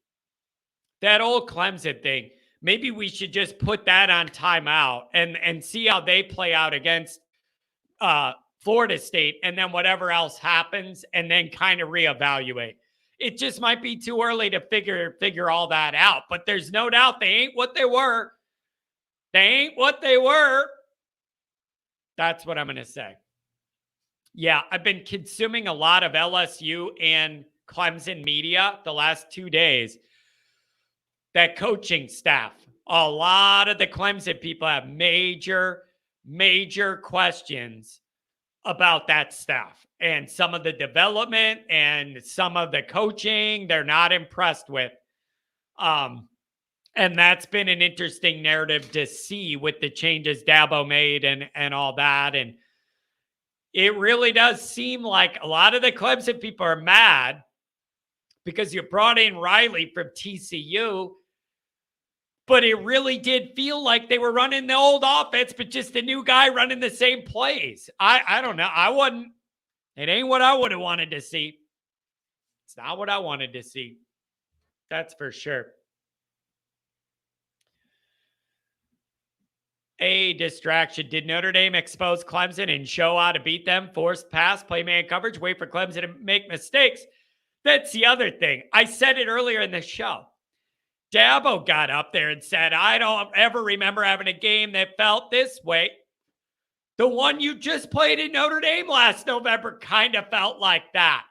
that old Clemson thing, maybe we should just put that on timeout and see how they play out against Florida State, and then whatever else happens, and then kind of reevaluate. It just might be too early to figure all that out. But there's no doubt they ain't what they were. They ain't what they were. That's what I'm going to say. Yeah, I've been consuming a lot of LSU and Clemson media the last 2 days. That coaching staff a lot of the Clemson people have major questions about that stuff and some of the development and some of the coaching they're not impressed with. And that's been an interesting narrative to see with the changes Dabo made and all that. And it really does seem like a lot of the Clemson people are mad because you brought in Riley from TCU, but it really did feel like they were running the old offense, but just a new guy running the same plays. I don't know. It ain't what I would have wanted to see. It's not what I wanted to see. That's for sure. A distraction. Did Notre Dame expose Clemson and show how to beat them? Forced pass, play man coverage, wait for Clemson to make mistakes. That's the other thing. I said it earlier in the show. Dabo got up there and said, I don't ever remember having a game that felt this way. The one you just played in Notre Dame last November kind of felt like that.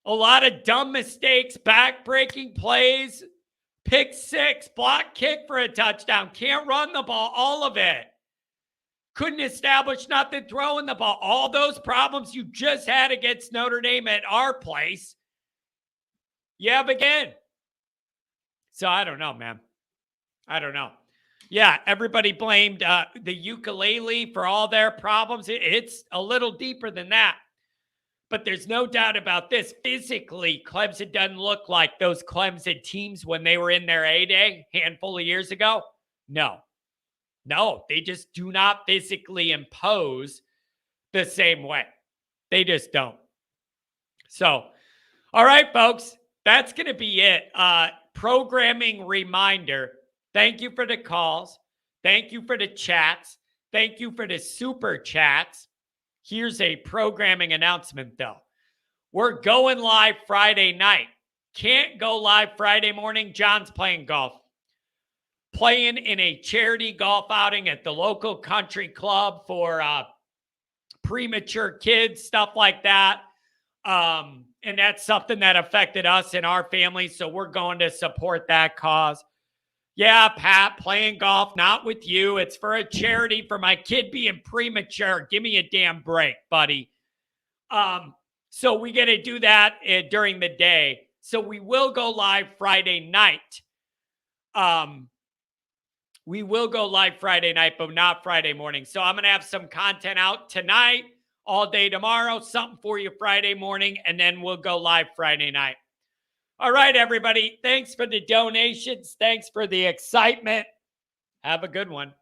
A lot of dumb mistakes, back-breaking plays, pick six, block kick for a touchdown, can't run the ball, all of it. Couldn't establish nothing throwing the ball. All those problems you just had against Notre Dame at our place, you have again. So I don't know, man. I don't know. Yeah, everybody blamed the ukulele for all their problems. It's a little deeper than that. But there's no doubt about this. Physically, Clemson doesn't look like those Clemson teams when they were in their A-Day a handful of years ago. No, they just do not physically impose the same way. They just don't. So, all right, folks, that's going to be it. Programming reminder. Thank you for the calls. Thank you for the chats. Thank you for the super chats. Here's a programming announcement, though. We're going live Friday night. Can't go live Friday morning. John's playing golf. Playing in a charity golf outing at the local country club for premature kids, stuff like that. And that's something that affected us and our family, so we're going to support that cause. Yeah, Pat, playing golf, not with you. It's for a charity for my kid being premature. Give me a damn break, buddy. So we got to do that during the day. So we will go live Friday night. We will go live Friday night, but not Friday morning. So I'm going to have some content out tonight, all day tomorrow, something for you Friday morning, and then we'll go live Friday night. All right, everybody. Thanks for the donations. Thanks for the excitement. Have a good one.